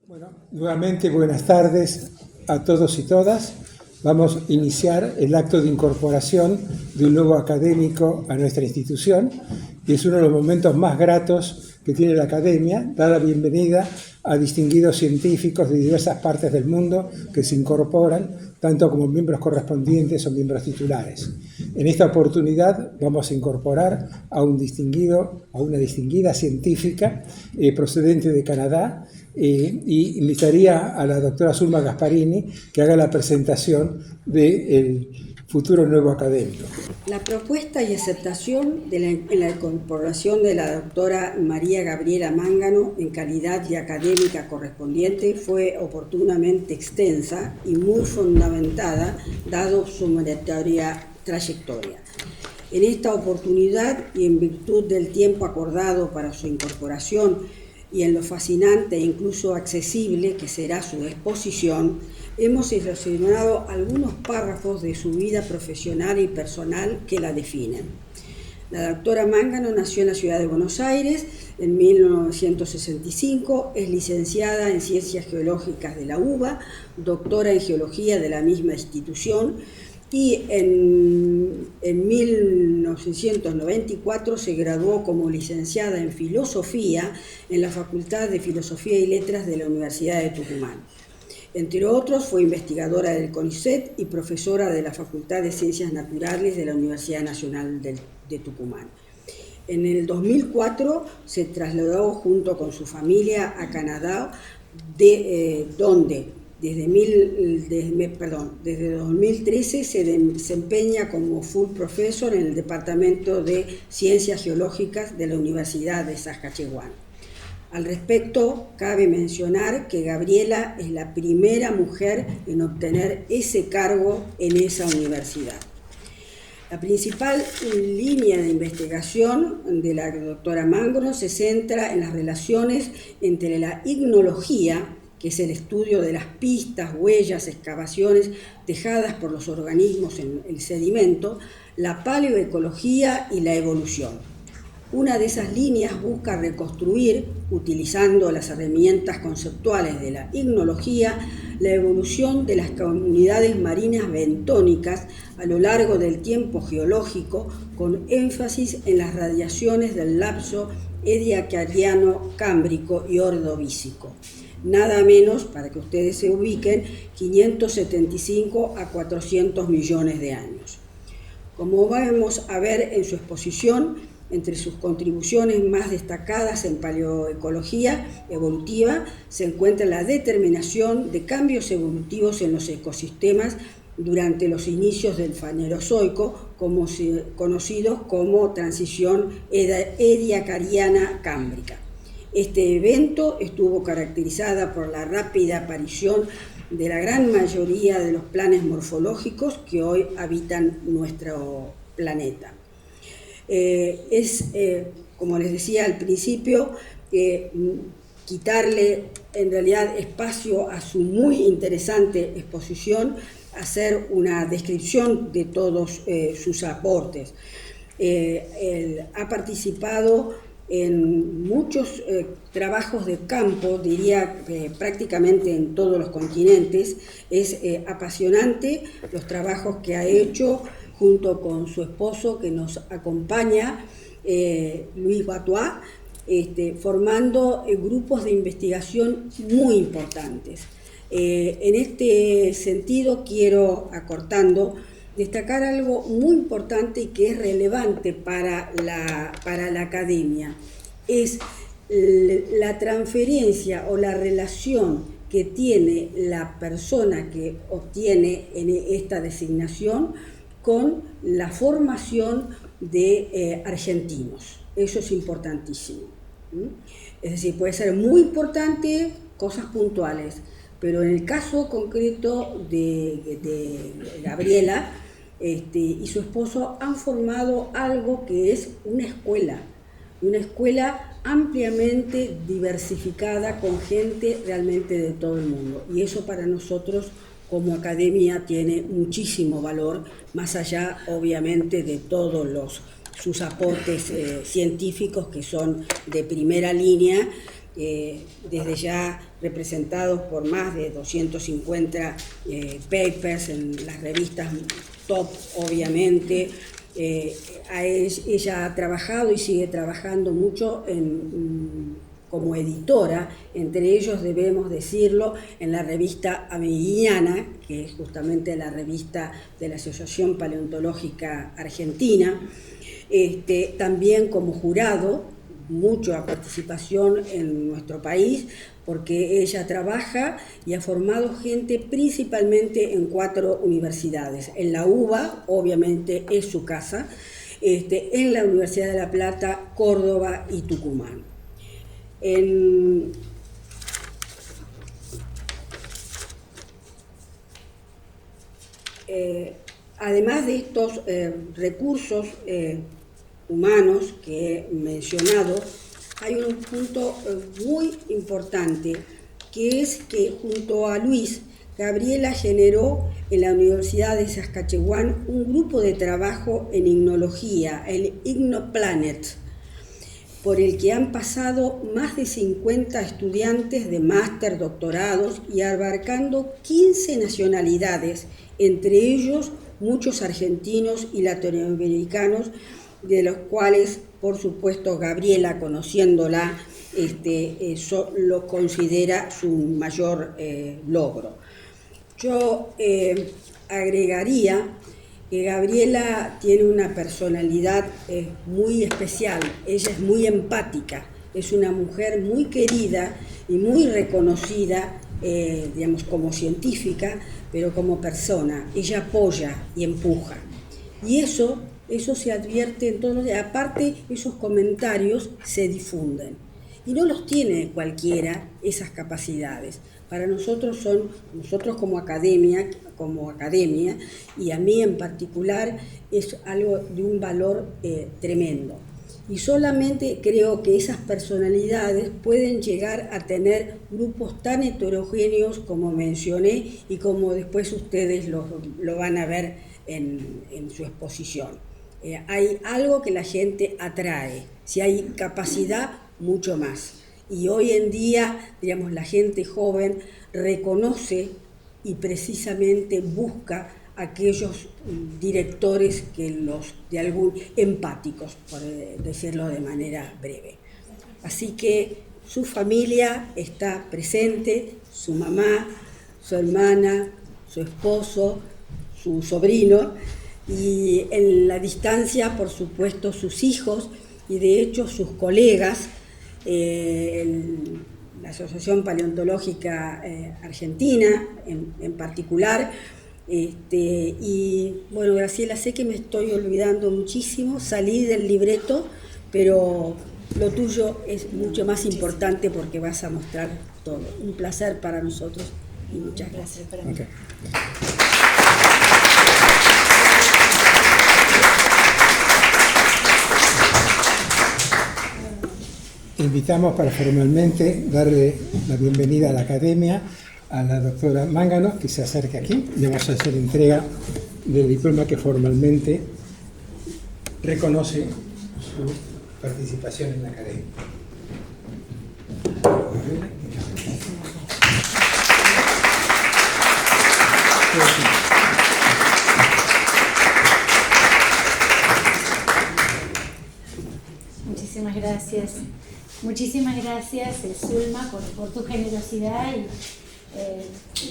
Bueno, nuevamente buenas tardes a todos y todas. Vamos a iniciar el acto de incorporación de un nuevo académico a nuestra institución y es uno de los momentos más gratos que tiene la academia, dar la bienvenida a distinguidos científicos de diversas partes del mundo que se incorporan tanto como miembros correspondientes o miembros titulares. En esta oportunidad vamos a incorporar a una distinguida científica procedente de Canadá, y invitaría a la doctora Zulma Gasparini que haga la presentación del futuro nuevo académico. La propuesta y aceptación en la incorporación de la doctora María Gabriela Mángano en calidad de académica correspondiente fue oportunamente extensa y muy fundamentada, dado su meritoria trayectoria. En esta oportunidad y en virtud del tiempo acordado para su incorporación y en lo fascinante e incluso accesible que será su exposición, hemos seleccionado algunos párrafos de su vida profesional y personal que la definen. La doctora Mángano nació en la ciudad de Buenos Aires en 1965, es licenciada en Ciencias Geológicas de la UBA, doctora en Geología de la misma institución, y en 1994 se graduó como licenciada en Filosofía en la Facultad de Filosofía y Letras de la Universidad de Tucumán. Entre otros, fue investigadora del CONICET y profesora de la Facultad de Ciencias Naturales de la Universidad Nacional de Tucumán. En el 2004 se trasladó junto con su familia a Canadá, donde desde 2013 se desempeña como full professor en el Departamento de Ciencias Geológicas de la Universidad de Saskatchewan. Al respecto, cabe mencionar que Gabriela es la primera mujer en obtener ese cargo en esa universidad. La principal línea de investigación de la doctora Mángano se centra en las relaciones entre la ignología, que es el estudio de las pistas, huellas, excavaciones dejadas por los organismos en el sedimento, la paleoecología y la evolución. Una de esas líneas busca reconstruir, utilizando las herramientas conceptuales de la ignología, la evolución de las comunidades marinas bentónicas a lo largo del tiempo geológico, con énfasis en las radiaciones del lapso ediacariano-cámbrico y ordovícico. Nada menos, para que ustedes se ubiquen, 575 a 400 millones de años. Como vamos a ver en su exposición, entre sus contribuciones más destacadas en paleoecología evolutiva se encuentra la determinación de cambios evolutivos en los ecosistemas durante los inicios del Fanerozoico, conocidos como transición ediacariana-cámbrica. Este evento estuvo caracterizada por la rápida aparición de la gran mayoría de los planes morfológicos que hoy habitan nuestro planeta. Como les decía al principio, quitarle en realidad espacio a su muy interesante exposición, hacer una descripción de todos sus aportes. Ha participado en muchos trabajos de campo, diría prácticamente en todos los continentes. Es apasionante los trabajos que ha hecho junto con su esposo que nos acompaña, Luis Batois, formando grupos de investigación muy importantes. En este sentido quiero, acortando, destacar algo muy importante y que es relevante para la academia. Es la transferencia o la relación que tiene la persona que obtiene en esta designación con la formación de argentinos. Eso es importantísimo. Es decir, puede ser muy importante cosas puntuales, pero en el caso concreto de Gabriela y su esposo han formado algo que es una escuela ampliamente diversificada con gente realmente de todo el mundo. Y eso para nosotros como academia tiene muchísimo valor, más allá obviamente de todos sus aportes científicos que son de primera línea desde ya representados por más de 250 papers en las revistas top, obviamente. Ella ha trabajado y sigue trabajando mucho como editora, entre ellos debemos decirlo, en la revista Ameguiana, que es justamente la revista de la Asociación Paleontológica Argentina, también como jurado, mucha participación en nuestro país, porque ella trabaja y ha formado gente principalmente en 4 universidades. En la UBA, obviamente es su casa, en la Universidad de La Plata, Córdoba y Tucumán. Además de estos recursos humanos que he mencionado, hay un punto muy importante, que es que junto a Luis, Gabriela generó en la Universidad de Saskatchewan un grupo de trabajo en ignología, el IgnoPlanet, por el que han pasado más de 50 estudiantes de máster, doctorados y abarcando 15 nacionalidades, entre ellos muchos argentinos y latinoamericanos, de los cuales, por supuesto, Gabriela, conociéndola, lo considera su mayor logro. Yo agregaría que Gabriela tiene una personalidad muy especial, ella es muy empática, es una mujer muy querida y muy reconocida, digamos, como científica, pero como persona. Ella apoya y empuja. Y eso se advierte en todos los días. Aparte, esos comentarios se difunden. Y no los tiene cualquiera esas capacidades. Para nosotros como academia, y a mí en particular, es algo de un valor tremendo. Y solamente creo que esas personalidades pueden llegar a tener grupos tan heterogéneos como mencioné y como después ustedes lo van a ver en su exposición. Hay algo que la gente atrae, si hay capacidad, mucho más. Y hoy en día, digamos, la gente joven reconoce y precisamente busca aquellos directores empáticos, por decirlo de manera breve. Así que su familia está presente, su mamá, su hermana, su esposo, su sobrino, y en la distancia, por supuesto, sus hijos y de hecho sus colegas, la Asociación Paleontológica Argentina en particular. Y bueno, Graciela, sé que me estoy olvidando muchísimo, salí del libreto, pero lo tuyo es mucho más importante porque vas a mostrar todo. Un placer para nosotros y muchas gracias. Okay. Invitamos para formalmente darle la bienvenida a la academia a la doctora Mángano, que se acerque aquí. Le vamos a hacer entrega del diploma que formalmente reconoce su participación en la academia. Muchísimas gracias. Muchísimas gracias, Zulma, por tu generosidad y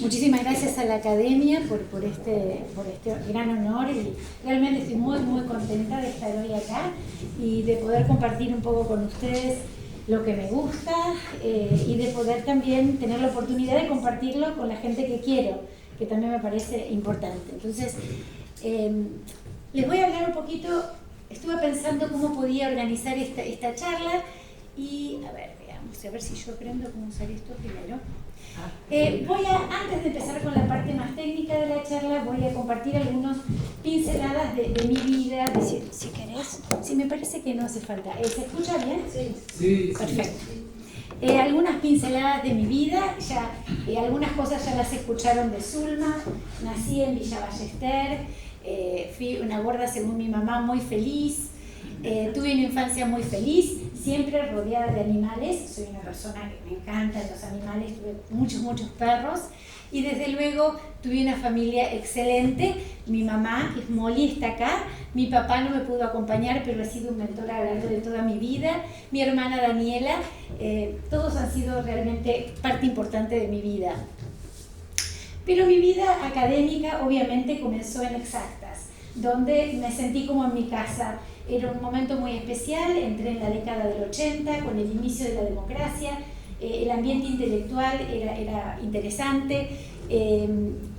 muchísimas gracias a la Academia por este gran honor, y realmente estoy muy, muy contenta de estar hoy acá y de poder compartir un poco con ustedes lo que me gusta y de poder también tener la oportunidad de compartirlo con la gente que quiero, que también me parece importante. Entonces, les voy a hablar un poquito. Estuve pensando cómo podía organizar esta charla y, a ver, veamos, a ver si yo aprendo cómo usar esto primero. Antes de empezar con la parte más técnica de la charla, voy a compartir algunas pinceladas de mi vida, si querés. Sí, me parece que no hace falta. ¿Se escucha bien? Sí. Perfecto. Algunas pinceladas de mi vida, algunas cosas ya las escucharon de Zulma. Nací en Villa Ballester, fui una gorda según mi mamá muy feliz, tuve una infancia muy feliz. siempre rodeada de animales. Soy una persona que me encantan los animales, tuve muchos perros, y desde luego tuve una familia excelente. Mi mamá, que es Molly, está acá. Mi papá no me pudo acompañar, pero ha sido un mentor a lo largo de toda mi vida. Mi hermana Daniela, todos han sido realmente parte importante de mi vida. Pero mi vida académica obviamente comenzó en Exactas, donde me sentí como en mi casa. Era un momento muy especial, entré en la década del 80 con el inicio de la democracia. El ambiente intelectual era interesante,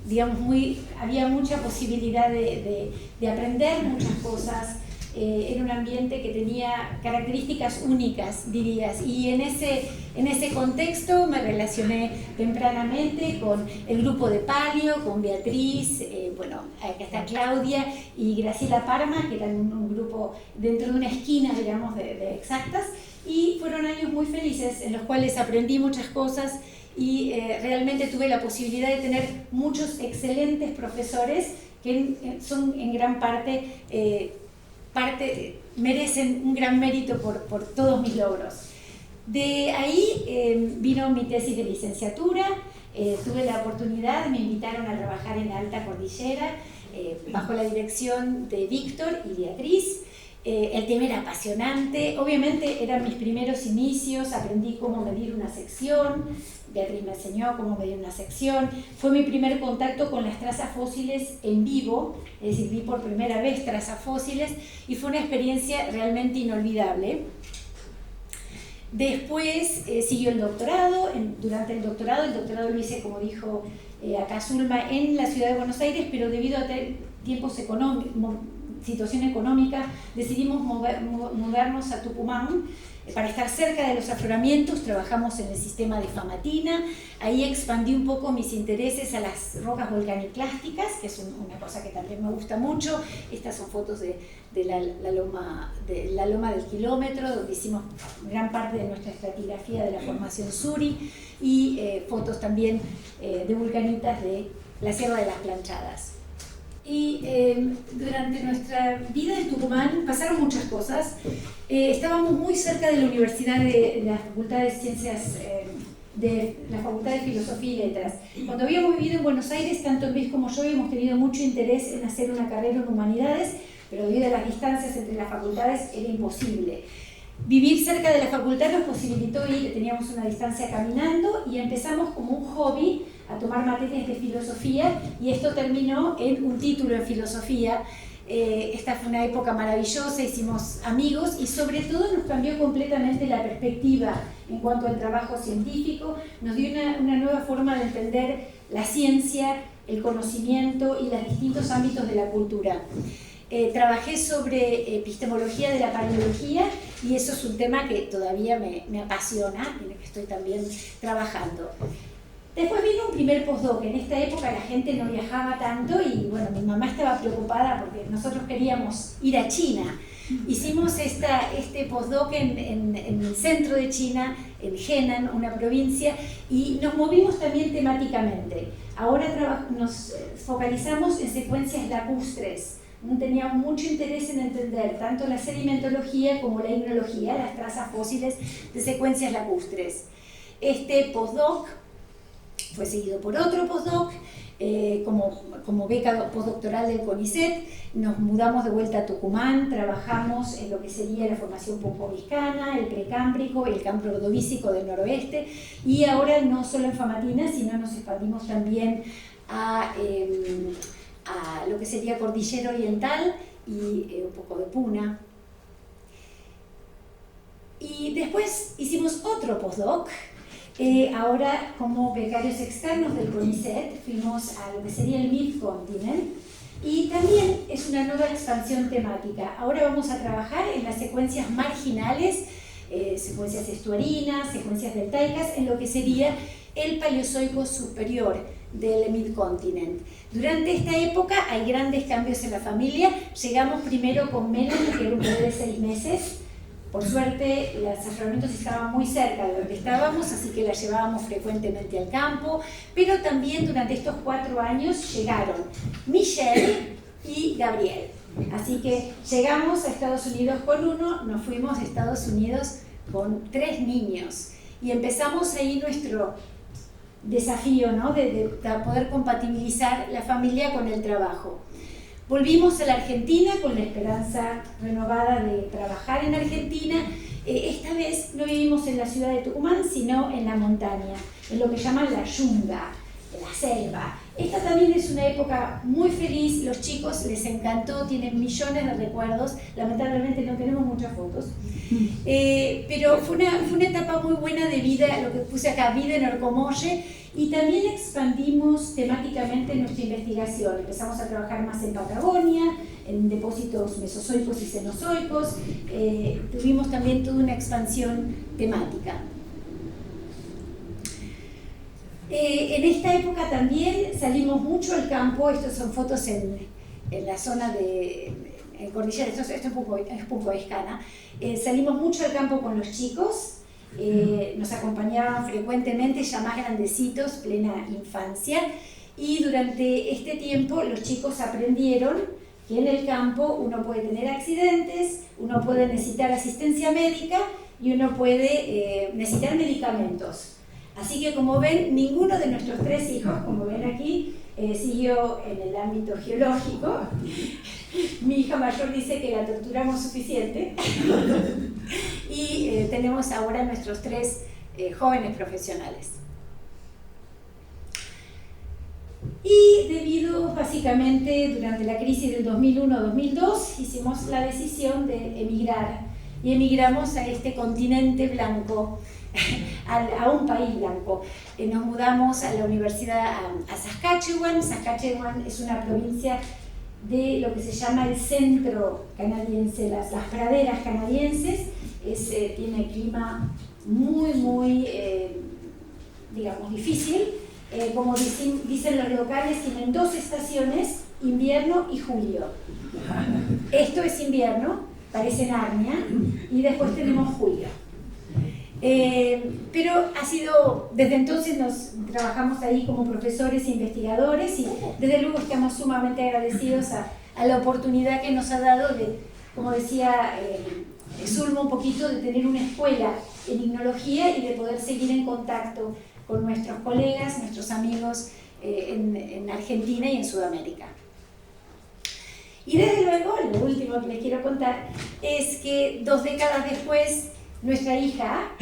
digamos, había mucha posibilidad de aprender muchas cosas. Era un ambiente que tenía características únicas, dirías, y en ese contexto me relacioné tempranamente con el grupo de Palio, con Beatriz, bueno, acá está Claudia y Graciela Parma, que eran un grupo dentro de una esquina, digamos, de Exactas, y fueron años muy felices en los cuales aprendí muchas cosas y realmente tuve la posibilidad de tener muchos excelentes profesores que son en gran parte merecen un gran mérito por todos mis logros. De ahí vino mi tesis de licenciatura, tuve la oportunidad, me invitaron a trabajar en la Alta Cordillera, bajo la dirección de Víctor y Beatriz. El tema era apasionante, obviamente eran mis primeros inicios, aprendí cómo medir una sección, Beatriz me enseñó cómo medir una sección, fue mi primer contacto con las trazas fósiles en vivo, es decir, vi por primera vez trazas fósiles y fue una experiencia realmente inolvidable. Después siguió el doctorado, durante el doctorado lo hice, como dijo acá Zulma, en la ciudad de Buenos Aires, pero debido a tiempos económicos, situación económica, decidimos mudarnos a Tucumán para estar cerca de los afloramientos. Trabajamos en el sistema de Famatina, ahí expandí un poco mis intereses a las rocas volcaniclásticas, que es una cosa que también me gusta mucho. Estas son fotos de la loma del kilómetro, donde hicimos gran parte de nuestra estratigrafía de la formación Suri, y fotos también de vulcanitas de la Sierra de las Planchadas. Y durante nuestra vida en Tucumán pasaron muchas cosas. Estábamos muy cerca de la Universidad de la Facultad de Ciencias, de la Facultad de Filosofía y Letras. Cuando habíamos vivido en Buenos Aires, tanto Luis como yo hemos tenido mucho interés en hacer una carrera en humanidades, pero debido a las distancias entre las facultades era imposible. Vivir cerca de la facultad nos posibilitó ir, teníamos una distancia caminando, y empezamos como un hobby a tomar materias de filosofía, y esto terminó en un título en filosofía. Esta fue una época maravillosa, hicimos amigos y sobre todo nos cambió completamente la perspectiva en cuanto al trabajo científico, nos dio una nueva forma de entender la ciencia, el conocimiento y los distintos ámbitos de la cultura. Trabajé sobre epistemología de la paleología, y eso es un tema que todavía me apasiona, en el que estoy también trabajando. Después vino un primer postdoc. En esta época la gente no viajaba tanto y bueno, mi mamá estaba preocupada porque nosotros queríamos ir a China. Hicimos este postdoc en el centro de China, en Henan, una provincia, y nos movimos también temáticamente. Ahora nos focalizamos en secuencias lacustres. Teníamos mucho interés en entender tanto la sedimentología como la ignología, las trazas fósiles de secuencias lacustres. Este postdoc fue seguido por otro postdoc, como beca postdoctoral del CONICET. Nos mudamos de vuelta a Tucumán, trabajamos en lo que sería la formación pompoviscana, el precámbrico, el campo ordovícico del noroeste, y ahora no solo en Famatina, sino nos expandimos también a lo que sería Cordillera Oriental y un poco de Puna. Y después hicimos otro postdoc. Ahora, como becarios externos del CONICET, fuimos a lo que sería el Mid-Continent, y también es una nueva expansión temática. Ahora vamos a trabajar en las secuencias marginales, secuencias estuarinas, secuencias deltaicas, en lo que sería el Paleozoico superior del Mid-Continent. Durante esta época hay grandes cambios en la familia. Llegamos primero con Melanie, que era un bebé de 6 meses. Por suerte, los afloramientos estaban muy cerca de donde estábamos, así que la llevábamos frecuentemente al campo, pero también durante estos 4 años llegaron Michelle y Gabriel. Así que llegamos a Estados Unidos con uno, nos fuimos a Estados Unidos con 3 niños. Y empezamos ahí nuestro desafío, ¿no? de poder compatibilizar la familia con el trabajo. Volvimos a la Argentina con la esperanza renovada de trabajar en Argentina. Esta vez no vivimos en la ciudad de Tucumán, sino en la montaña, en lo que llaman la yunga, la selva. Esta también es una época muy feliz, los chicos les encantó, tienen millones de recuerdos, lamentablemente no tenemos muchas fotos, pero fue una etapa muy buena de vida, lo que puse acá, vida en Orcomolle, y también expandimos temáticamente nuestra investigación. Empezamos a trabajar más en Patagonia, en depósitos mesozoicos y cenozoicos, tuvimos también toda una expansión temática. En esta época también salimos mucho al campo, estas son fotos en la zona de Cordillera, esto es Punco Escana. Salimos mucho al campo con los chicos, nos acompañaban frecuentemente, ya más grandecitos, plena infancia, y durante este tiempo los chicos aprendieron que en el campo uno puede tener accidentes, uno puede necesitar asistencia médica y uno puede necesitar medicamentos. Así que, como ven, ninguno de nuestros 3 hijos, como ven aquí, siguió en el ámbito geológico. Mi hija mayor dice que la torturamos suficiente. Y tenemos ahora nuestros 3 jóvenes profesionales. Y debido, básicamente, durante la crisis del 2001-2002, hicimos la decisión de emigrar. Y emigramos a este continente blanco, a un país blanco. Nos mudamos a la universidad, a Saskatchewan. Saskatchewan es una provincia de lo que se llama el centro canadiense, las praderas canadienses. Tiene clima muy, digamos, difícil. Como dicen los locales, tienen 2 estaciones, invierno y julio. Esto es invierno, parece Narnia, y después tenemos julio. Pero ha sido, desde entonces trabajamos ahí como profesores e investigadores, y desde luego estamos sumamente agradecidos a la oportunidad que nos ha dado de, como decía Zulma un poquito, de tener una escuela en ignología y de poder seguir en contacto con nuestros colegas, nuestros amigos en Argentina y en Sudamérica. Y desde luego, lo último que les quiero contar es que 2 décadas después, nuestra hija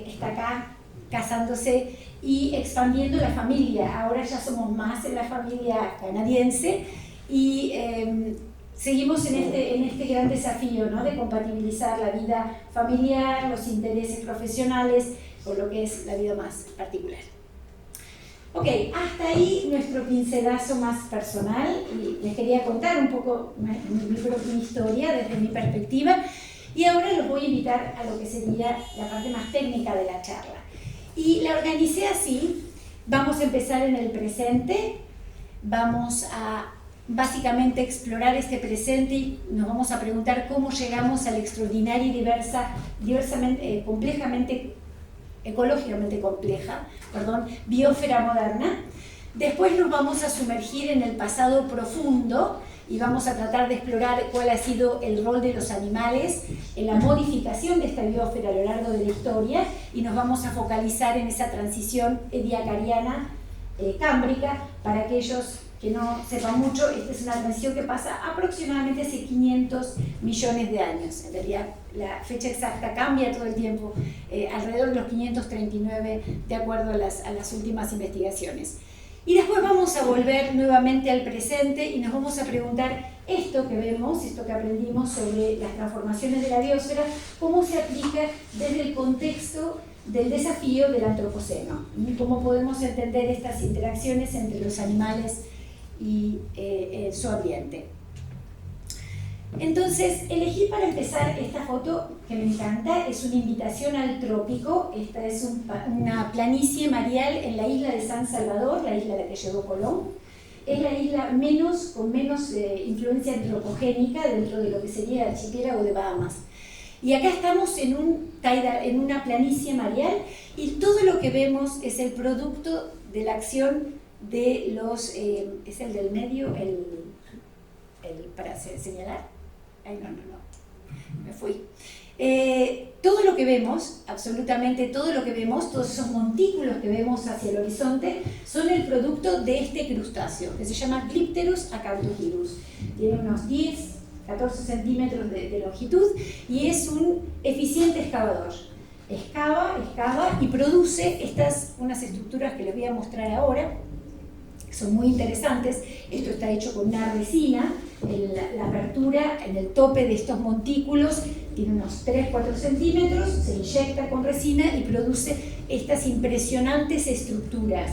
está acá casándose y expandiendo la familia. Ahora ya somos más en la familia canadiense y seguimos en este gran desafío, ¿no?, de compatibilizar la vida familiar, los intereses profesionales, con lo que es la vida más particular. Ok, hasta ahí nuestro pincelazo más personal, y les quería contar un poco mi propia historia desde mi perspectiva. Y ahora los voy a invitar a lo que sería la parte más técnica de la charla. Y la organicé así. Vamos a empezar en el presente, vamos a básicamente explorar este presente y nos vamos a preguntar cómo llegamos a la extraordinaria y complejamente, ecológicamente compleja, biosfera moderna. Después nos vamos a sumergir en el pasado profundo y vamos a tratar de explorar cuál ha sido el rol de los animales en la modificación de esta biosfera a lo largo de la historia, y nos vamos a focalizar en esa transición ediacariana cámbrica. Para aquellos que no sepan mucho, esta es una transición que pasa aproximadamente hace 500 millones de años. En realidad la fecha exacta cambia todo el tiempo, alrededor de los 539 de acuerdo a las últimas investigaciones. Y después vamos a volver nuevamente al presente y nos vamos a preguntar esto que vemos, esto que aprendimos sobre las transformaciones de la biosfera, cómo se aplica desde el contexto del desafío del antropoceno, y cómo podemos entender estas interacciones entre los animales y su ambiente. Entonces, elegí para empezar esta foto que me encanta, es una invitación al trópico. Esta es una planicie mareal en la isla de San Salvador, la isla a la que llegó Colón. Es la isla con menos influencia antropogénica dentro de lo que sería el archipiélago de Bahamas. Y acá estamos en una planicie mareal, y todo lo que vemos es el producto de la acción de los... ¿es el del medio? El para señalar. Ay, no, me fui. Todo lo que vemos, absolutamente todo lo que vemos, todos esos montículos que vemos hacia el horizonte, son el producto de este crustáceo, que se llama Glypterus acanthurus. Tiene unos 10, 14 centímetros de longitud y es un eficiente excavador. Excava y produce unas estructuras que les voy a mostrar ahora, que son muy interesantes. Esto está hecho con una resina. La apertura en el tope de estos montículos tiene unos 3-4 centímetros, se inyecta con resina y produce estas impresionantes estructuras.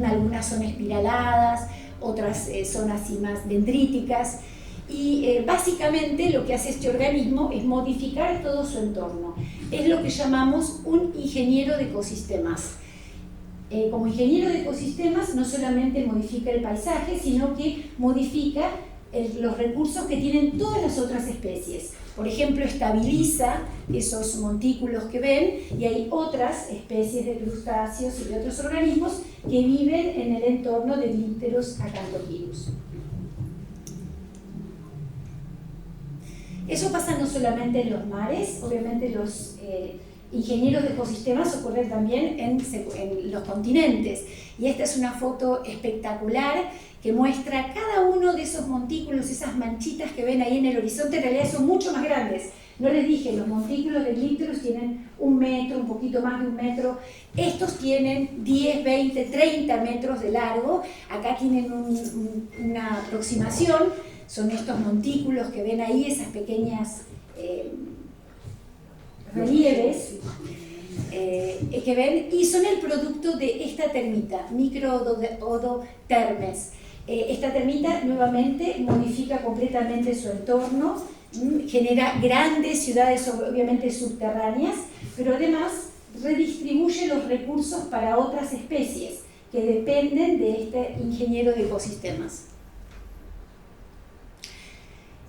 Algunas son espiraladas, otras son así más dendríticas. Y básicamente lo que hace este organismo es modificar todo su entorno. Es lo que llamamos un ingeniero de ecosistemas. Como ingeniero de ecosistemas no solamente modifica el paisaje, sino que modifica los recursos que tienen todas las otras especies. Por ejemplo, estabiliza esos montículos que ven y hay otras especies de crustáceos y de otros organismos que viven en el entorno de Glypterus acanthurus. Eso pasa no solamente en los mares, obviamente los ingenieros de ecosistemas ocurren también en los continentes. Y esta es una foto espectacular que muestra cada uno de esos montículos, esas manchitas que ven ahí en el horizonte, en realidad son mucho más grandes. No les dije, los montículos de Glypterus tienen 1 metro, un poquito más de 1 metro. Estos tienen 10, 20, 30 metros de largo. Acá tienen una aproximación. Son estos montículos que ven ahí, esas pequeñas relieves que ven, y son el producto de esta termita, Microodotermes. Esta termita nuevamente modifica completamente su entorno, genera grandes ciudades obviamente subterráneas, pero además redistribuye los recursos para otras especies que dependen de este ingeniero de ecosistemas.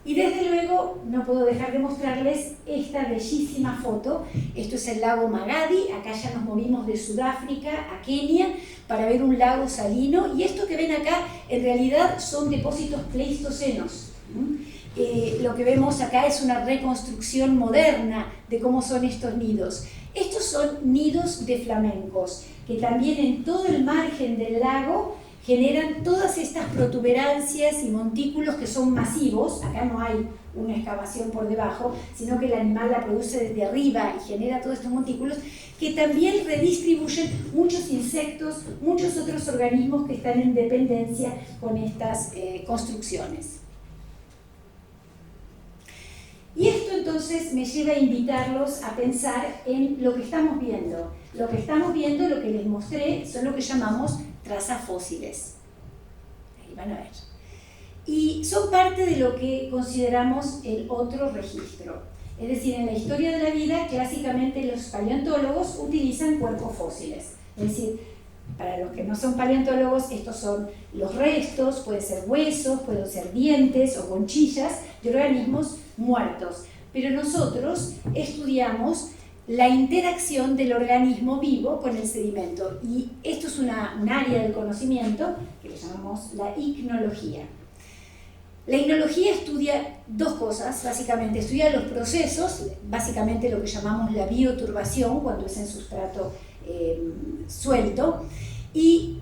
Y desde luego no puedo dejar de mostrarles esta bellísima foto. Esto es el lago Magadi. Acá ya nos movimos de Sudáfrica a Kenia para ver un lago salino, y esto que ven acá en realidad son depósitos pleistocenos. Lo que vemos acá es una reconstrucción moderna de cómo son estos nidos. Estos son nidos de flamencos que también en todo el margen del lago generan todas estas protuberancias y montículos que son masivos. Acá no hay una excavación por debajo, sino que el animal la produce desde arriba y genera todos estos montículos que también redistribuyen muchos insectos, muchos otros organismos que están en dependencia con estas construcciones. Y esto entonces me lleva a invitarlos a pensar en lo que estamos viendo. Lo que estamos viendo, lo que les mostré, son lo que llamamos trazas fósiles. Ahí van a ver. Y son parte de lo que consideramos el otro registro. Es decir, en la historia de la vida, clásicamente los paleontólogos utilizan cuerpos fósiles. Es decir, para los que no son paleontólogos, estos son los restos, pueden ser huesos, pueden ser dientes o conchillas de organismos muertos. Pero nosotros estudiamos la interacción del organismo vivo con el sedimento. Y esto es un área del conocimiento que le llamamos la icnología. La icnología estudia dos cosas, básicamente. Estudia los procesos, básicamente lo que llamamos la bioturbación, cuando es en sustrato suelto. Y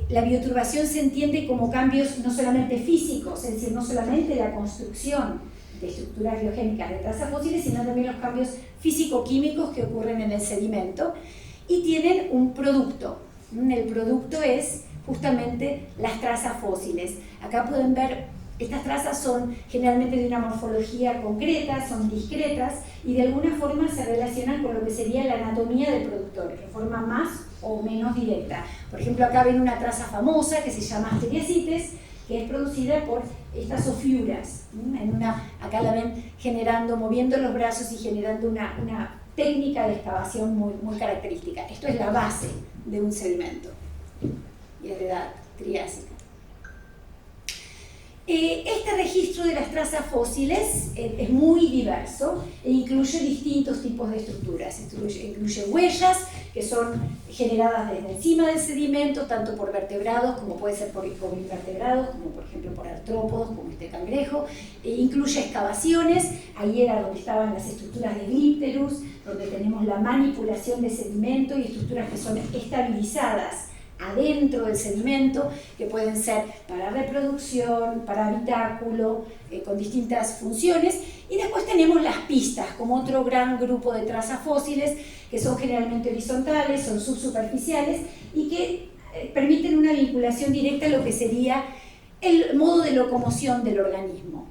la bioturbación se entiende como cambios no solamente físicos, es decir, no solamente la construcción de estructuras biogénicas de trazas fósiles, sino también los cambios físico-químicos que ocurren en el sedimento, y tienen un producto. El producto es justamente las trazas fósiles. Acá pueden ver, estas trazas son generalmente de una morfología concreta, son discretas y de alguna forma se relacionan con lo que sería la anatomía del productor, de forma más o menos directa. Por ejemplo, acá ven una traza famosa que se llama Asteriascites, que es producida por estas ofiuras. Acá la ven generando, moviendo los brazos y generando una técnica de excavación muy característica. Esto es la base de un sedimento y es de edad triásica. Este registro de las trazas fósiles es muy diverso e incluye distintos tipos de estructuras. Incluye huellas que son generadas desde encima del sedimento, tanto por vertebrados como puede ser por invertebrados, como por ejemplo por artrópodos como este cangrejo, incluye excavaciones, ahí era donde estaban las estructuras de Glypterus, donde tenemos la manipulación de sedimento y estructuras que son estabilizadas adentro del sedimento, que pueden ser para reproducción, para habitáculo, con distintas funciones. Y después tenemos las pistas, como otro gran grupo de trazas fósiles, que son generalmente horizontales, son subsuperficiales, y que permiten una vinculación directa a lo que sería el modo de locomoción del organismo.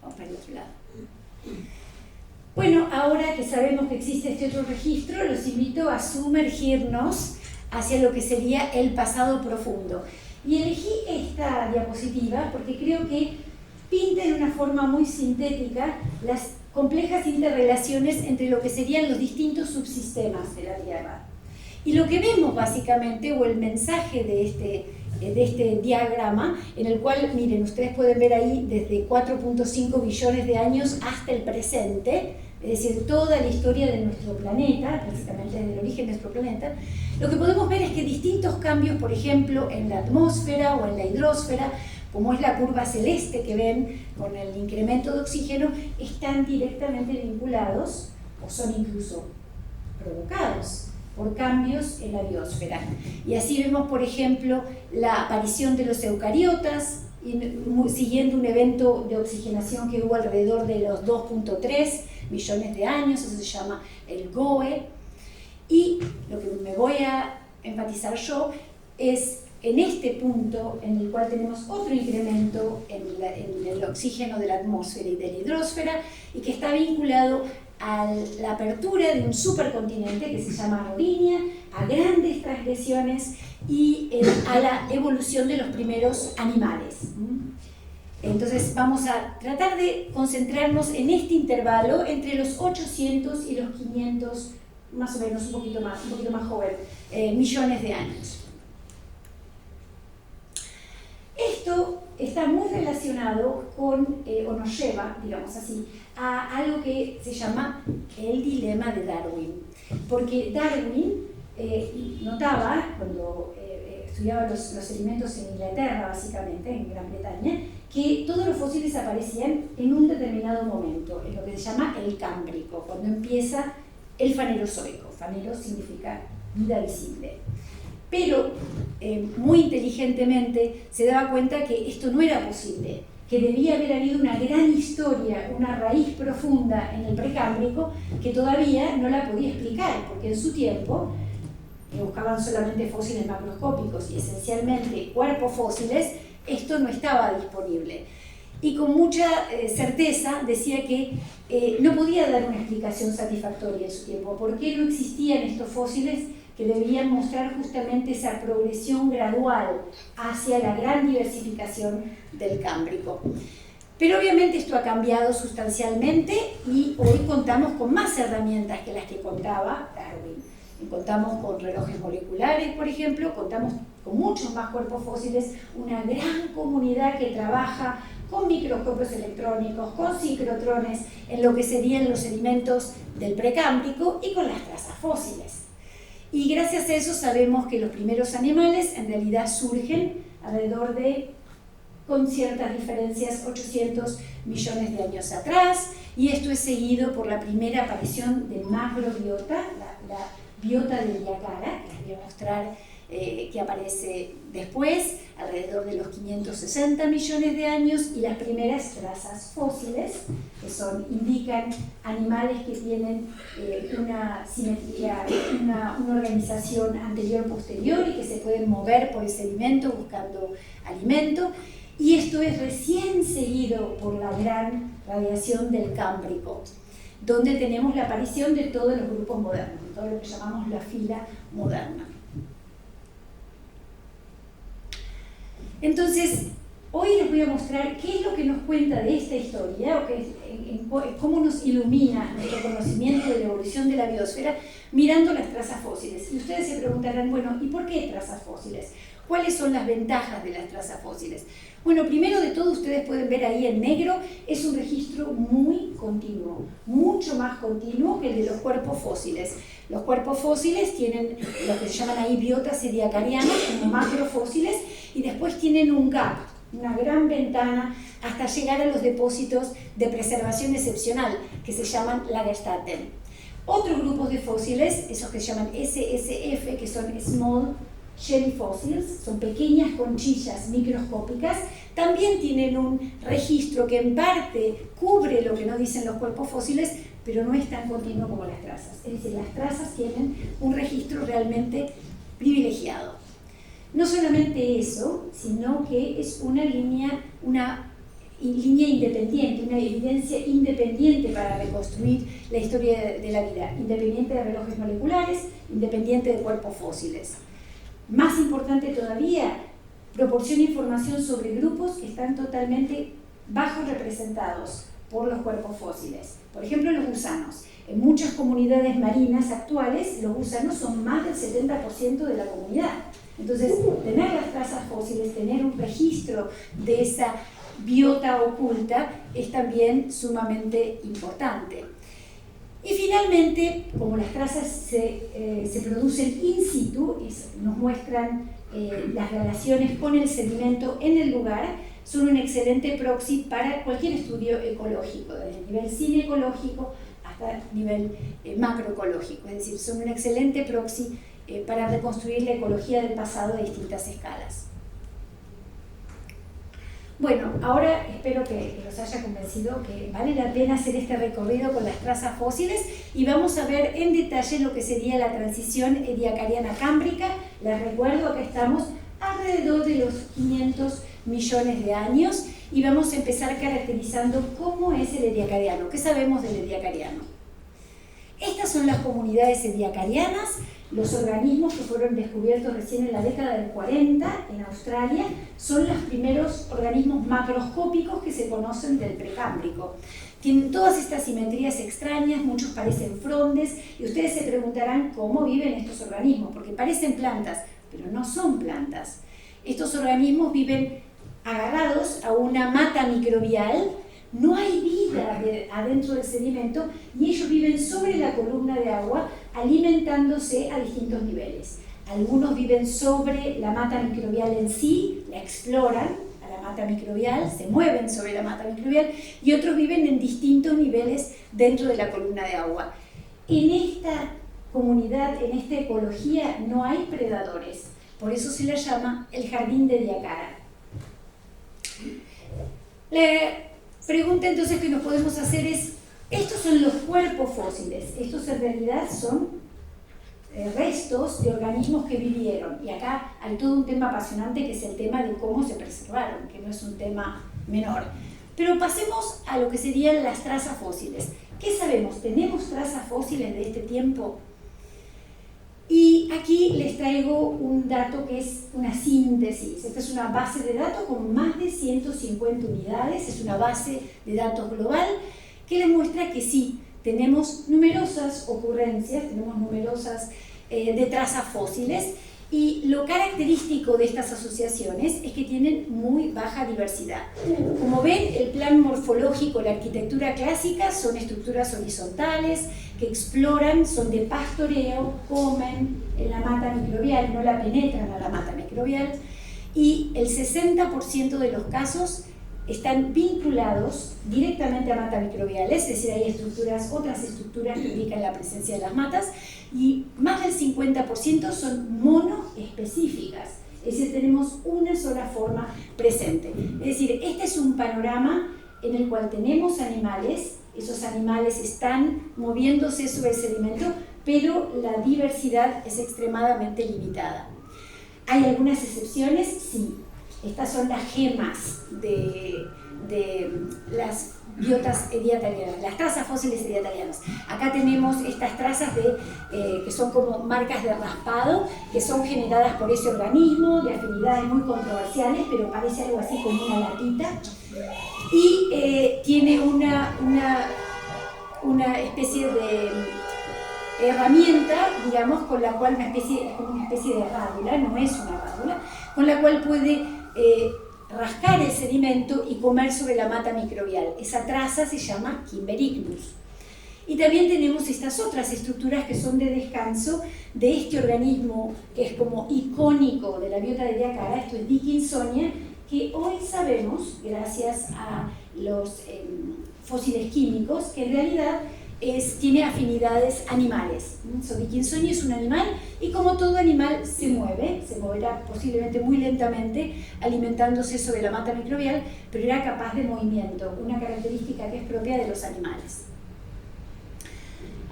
Vamos para el otro lado. Bueno, ahora que sabemos que existe este otro registro, los invito a sumergirnos hacia lo que sería el pasado profundo. Y elegí esta diapositiva porque creo que pinta de una forma muy sintética las complejas interrelaciones entre lo que serían los distintos subsistemas de la Tierra. Y lo que vemos básicamente, o el mensaje de este diagrama, en el cual, miren, ustedes pueden ver ahí desde 4.5 billones de años hasta el presente, es decir, toda la historia de nuestro planeta, básicamente desde el origen de nuestro planeta, lo que podemos ver es que distintos cambios, por ejemplo, en la atmósfera o en la hidrosfera, como es la curva celeste que ven con el incremento de oxígeno, están directamente vinculados o son incluso provocados por cambios en la biosfera. Y así vemos, por ejemplo, la aparición de los eucariotas, siguiendo un evento de oxigenación que hubo alrededor de los 2.3 millones de años, eso se llama el GOE. Y lo que me voy a enfatizar yo es en este punto en el cual tenemos otro incremento en el oxígeno de la atmósfera y de la hidrosfera, y que está vinculado a la apertura de un supercontinente que se llama Rodinia, a grandes transgresiones y a la evolución de los primeros animales. Entonces vamos a tratar de concentrarnos en este intervalo entre los 800 y los 500, más o menos, un poquito más joven, millones de años. Esto está muy relacionado con, o nos lleva, digamos así, a algo que se llama el dilema de Darwin. Porque Darwin notaba, cuando estudiaba los sedimentos en Inglaterra, básicamente, en Gran Bretaña, que todos los fósiles aparecían en un determinado momento, en lo que se llama el Cámbrico, cuando empieza el Fanerozoico. Fanero significa vida visible. Pero muy inteligentemente se daba cuenta que esto no era posible, que debía haber habido una gran historia, una raíz profunda en el Precámbrico que todavía no la podía explicar, porque en su tiempo buscaban solamente fósiles macroscópicos y esencialmente cuerpos fósiles, esto no estaba disponible. Y con mucha certeza decía que no podía dar una explicación satisfactoria en su tiempo. ¿Por qué no existían estos fósiles que debían mostrar justamente esa progresión gradual hacia la gran diversificación del Cámbrico? Pero obviamente esto ha cambiado sustancialmente y hoy contamos con más herramientas que las que contaba Darwin. Contamos con relojes moleculares, por ejemplo, contamos con muchos más cuerpos fósiles, una gran comunidad que trabaja con microscopios electrónicos, con sincrotrones, en lo que serían los sedimentos del Precámbrico y con las trazas fósiles. Y gracias a eso sabemos que los primeros animales en realidad surgen alrededor de, con ciertas diferencias, 800 millones de años atrás, y esto es seguido por la primera aparición de macrobiota, la biota del Yacara, que les voy a mostrar que aparece después, alrededor de los 560 millones de años, y las primeras trazas fósiles, que indican animales que tienen una simetría, una organización anterior-posterior y que se pueden mover por el sedimento buscando alimento. Y esto es recién seguido por la gran radiación del Cámbrico, donde tenemos la aparición de todos los grupos modernos, de todo lo que llamamos la fila moderna. Entonces, hoy les voy a mostrar qué es lo que nos cuenta de esta historia, o cómo nos ilumina nuestro conocimiento de la evolución de la biosfera mirando las trazas fósiles. Y ustedes se preguntarán, bueno, ¿y por qué trazas fósiles? ¿Cuáles son las ventajas de las trazas fósiles? Bueno, primero de todo, ustedes pueden ver ahí en negro, es un registro muy continuo. mucho más continuo que el de los cuerpos fósiles. Los cuerpos fósiles tienen lo que se llaman ahí biotas ediacarianas, como macrofósiles, y después tienen un gap, una gran ventana, hasta llegar a los depósitos de preservación excepcional, que se llaman Lagerstätten. Otros grupos de fósiles, esos que se llaman SSF, que son Small Shell Fossils, son pequeñas conchillas microscópicas, también tienen un registro que en parte cubre lo que no dicen los cuerpos fósiles, pero no es tan continuo como las trazas. Es decir, las trazas tienen un registro realmente privilegiado. No solamente eso, sino que es una línea independiente, una evidencia independiente para reconstruir la historia de la vida, independiente de relojes moleculares, independiente de cuerpos fósiles. Más importante todavía, proporciona información sobre grupos que están totalmente bajo representados por los cuerpos fósiles. Por ejemplo, los gusanos. En muchas comunidades marinas actuales, los gusanos son más del 70% de la comunidad. Entonces, tener las trazas fósiles, tener un registro de esa biota oculta es también sumamente importante. Y finalmente, como las trazas se producen in situ, nos muestran las relaciones con el sedimento en el lugar, son un excelente proxy para cualquier estudio ecológico, desde el nivel cineecológico hasta el nivel macroecológico. Es decir, son un excelente proxy para reconstruir la ecología del pasado a distintas escalas. Bueno, ahora espero que los haya convencido que vale la pena hacer este recorrido con las trazas fósiles y vamos a ver en detalle lo que sería la transición ediacariana-cámbrica. Les recuerdo que estamos alrededor de los 500 millones de años y vamos a empezar caracterizando cómo es el ediacariano. ¿Qué sabemos del ediacariano? Estas son las comunidades ediacarianas, los organismos que fueron descubiertos recién en la década del 40 en Australia, son los primeros organismos macroscópicos que se conocen del precámbrico. Tienen todas estas simetrías extrañas, muchos parecen frondes, y ustedes se preguntarán cómo viven estos organismos, porque parecen plantas, pero no son plantas. Estos organismos viven agarrados a una mata microbial, no hay vida adentro del sedimento y ellos viven sobre la columna de agua alimentándose a distintos niveles. Algunos viven sobre la mata microbial en sí, la exploran a la mata microbial, se mueven sobre la mata microbial y otros viven en distintos niveles dentro de la columna de agua. En esta comunidad, en esta ecología, no hay predadores, por eso se la llama el jardín de Ediacara. La pregunta entonces que nos podemos hacer es, estos son los cuerpos fósiles, estos en realidad son restos de organismos que vivieron, y acá hay todo un tema apasionante que es el tema de cómo se preservaron, que no es un tema menor. Pero pasemos a lo que serían las trazas fósiles. ¿Qué sabemos? ¿Tenemos trazas fósiles de este tiempo? Y aquí les traigo un dato que es una síntesis. Esta es una base de datos con más de 150 unidades, es una base de datos global que les muestra que sí, tenemos numerosas ocurrencias, tenemos numerosas de trazas fósiles, y lo característico de estas asociaciones es que tienen muy baja diversidad. Como ven, el plan morfológico, la arquitectura clásica son estructuras horizontales que exploran, son de pastoreo, comen en la mata microbial, no la penetran a la mata microbial, y el 60% de los casos están vinculados directamente a mata microbiales, es decir, hay otras estructuras que indican la presencia de las matas, y más del 50% son monoespecíficas, es decir, tenemos una sola forma presente. Es decir, este es un panorama en el cual tenemos animales, esos animales están moviéndose sobre el sedimento, pero la diversidad es extremadamente limitada. ¿Hay algunas excepciones? Sí. Estas son las gemas de las biotas ediacarianas, las trazas fósiles ediacarianas. Acá tenemos estas trazas que son como marcas de raspado, que son generadas por ese organismo, de afinidades muy controversiales, pero parece algo así como una latita. Y tiene una especie de herramienta, digamos, con la cual es como una especie de rádula, no es una rádula, con la cual puede rascar el sedimento y comer sobre la mata microbial. Esa traza se llama Kimbericnus. Y también tenemos estas otras estructuras que son de descanso de este organismo que es como icónico de la biota de Ediacara, esto es Dickinsonia, que hoy sabemos, gracias a los fósiles químicos, que en realidad tiene afinidades animales. Dickinsonia es un animal y como todo animal se moverá posiblemente muy lentamente alimentándose sobre la mata microbial, pero era capaz de movimiento, una característica que es propia de los animales.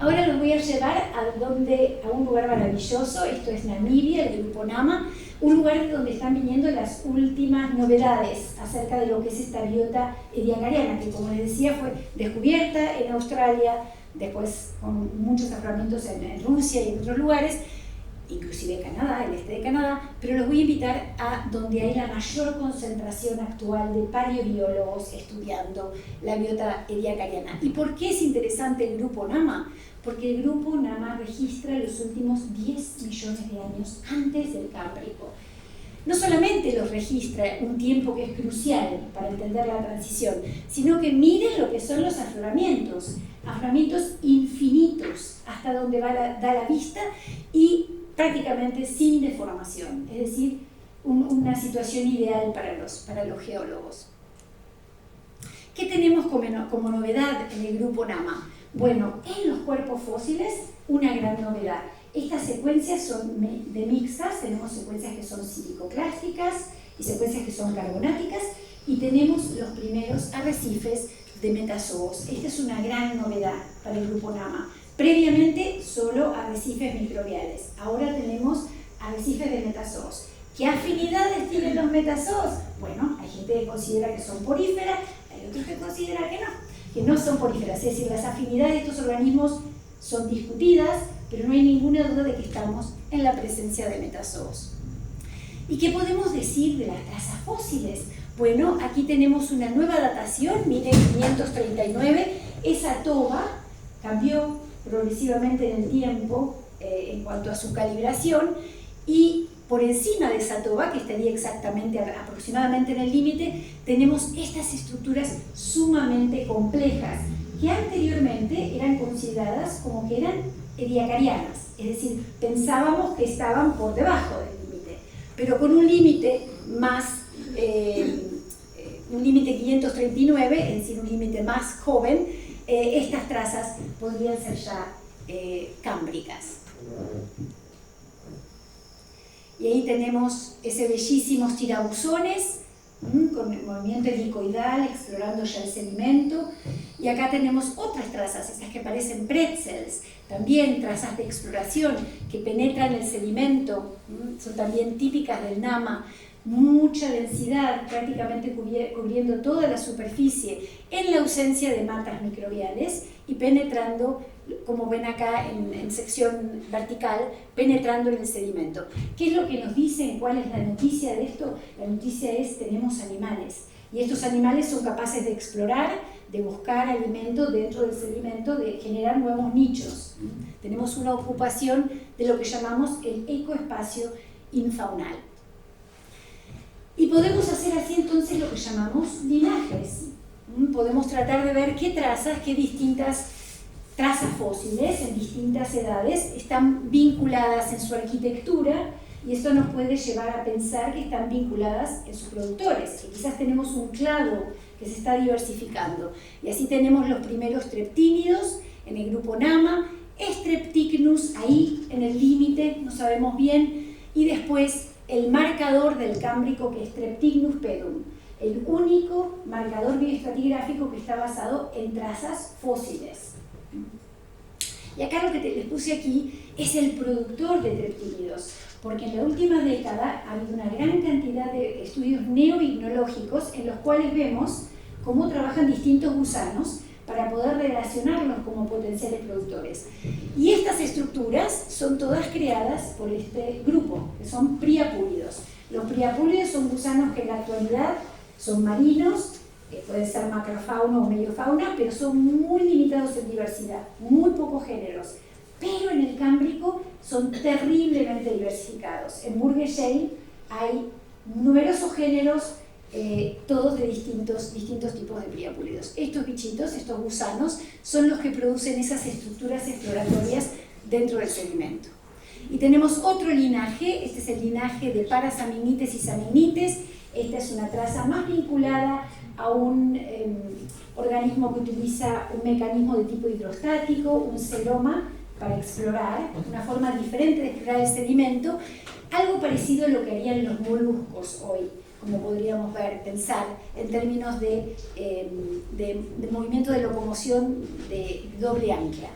Ahora los voy a llevar a un lugar maravilloso, esto es Namibia, el grupo Nama, un lugar donde están viniendo las últimas novedades acerca de lo que es esta biota ediacariana, que como les decía fue descubierta en Australia, después con muchos afloramientos en Rusia y en otros lugares, inclusive Canadá, el este de Canadá, pero los voy a invitar a donde hay la mayor concentración actual de paleobiólogos estudiando la biota ediacariana. ¿Y por qué es interesante el grupo Nama? Porque el grupo Nama registra los últimos 10 millones de años antes del Cámbrico. No solamente los registra un tiempo que es crucial para entender la transición, sino que miren lo que son los afloramientos infinitos, hasta donde da la vista y prácticamente sin deformación, es decir, una situación ideal para los geólogos. ¿Qué tenemos como novedad en el grupo Nama? Bueno, en los cuerpos fósiles, una gran novedad. Estas secuencias son de mixtas, tenemos secuencias que son silicoclásticas y secuencias que son carbonáticas, y tenemos los primeros arrecifes de metazoos. Esta es una gran novedad para el grupo Nama. Previamente solo arrecifes microbiales, ahora tenemos arrecifes de metazoos. ¿Qué afinidades tienen los metazoos? Bueno, hay gente que considera que son poríferas, hay otros que consideran que no son poríferas, es decir, las afinidades de estos organismos son discutidas, pero no hay ninguna duda de que estamos en la presencia de metazoos. ¿Y qué podemos decir de las trazas fósiles? Bueno, aquí tenemos una nueva datación, miren, 539, esa toba cambió progresivamente en el tiempo en cuanto a su calibración, y por encima de esa toba, que estaría exactamente aproximadamente en el límite, tenemos estas estructuras sumamente complejas que anteriormente eran consideradas como que eran ediacarianas, es decir, pensábamos que estaban por debajo del límite, pero con un límite más, un límite 539, es decir, un límite más joven, estas trazas podrían ser ya cámbricas. Y ahí tenemos ese bellísimos tirabuzones con el movimiento helicoidal explorando ya el sedimento, y acá tenemos otras trazas, estas que parecen pretzels, también trazas de exploración que penetran el sedimento, son también típicas del Nama, mucha densidad, prácticamente cubriendo toda la superficie en la ausencia de matas microbiales y penetrando, como ven acá en sección vertical, penetrando en el sedimento. ¿Qué es lo que nos dicen? ¿Cuál es la noticia de esto? La noticia es: tenemos animales, y estos animales son capaces de explorar, de buscar alimento dentro del sedimento, de generar nuevos nichos. Tenemos una ocupación de lo que llamamos el ecoespacio infaunal. Y podemos hacer así entonces lo que llamamos linajes. Podemos tratar de ver qué trazas, qué distintas trazas fósiles en distintas edades están vinculadas en su arquitectura, y esto nos puede llevar a pensar que están vinculadas en sus productores, que quizás tenemos un clado que se está diversificando. Y así tenemos los primeros treptínidos en el grupo Nama, Streptichnus ahí en el límite, no sabemos bien, y después el marcador del Cámbrico, que es Streptichnus pedum, el único marcador bioestratigráfico que está basado en trazas fósiles. Y acá lo que les puse aquí es el productor de treptínidos, porque en la última década ha habido una gran cantidad de estudios neoignológicos en los cuales vemos cómo trabajan distintos gusanos para poder relacionarlos como potenciales productores. Y estas estructuras son todas creadas por este grupo, que son priapúlidos. Los priapúlidos son gusanos que en la actualidad son marinos, pueden ser macrofauna o mediofauna, pero son muy limitados en diversidad, muy pocos géneros. Pero en el Cámbrico son terriblemente diversificados. En Burgess Shale hay numerosos géneros todos de distintos tipos de priapúlidos. Estos bichitos, estos gusanos, son los que producen esas estructuras exploratorias dentro del sedimento. Y tenemos otro linaje, este es el linaje de parasamignites y samignites. Esta es una traza más vinculada a un organismo que utiliza un mecanismo de tipo hidrostático, un seroma, para explorar, una forma diferente de explorar el sedimento, algo parecido a lo que harían los moluscos hoy, como podríamos pensar en términos de movimiento de locomoción de doble ancla.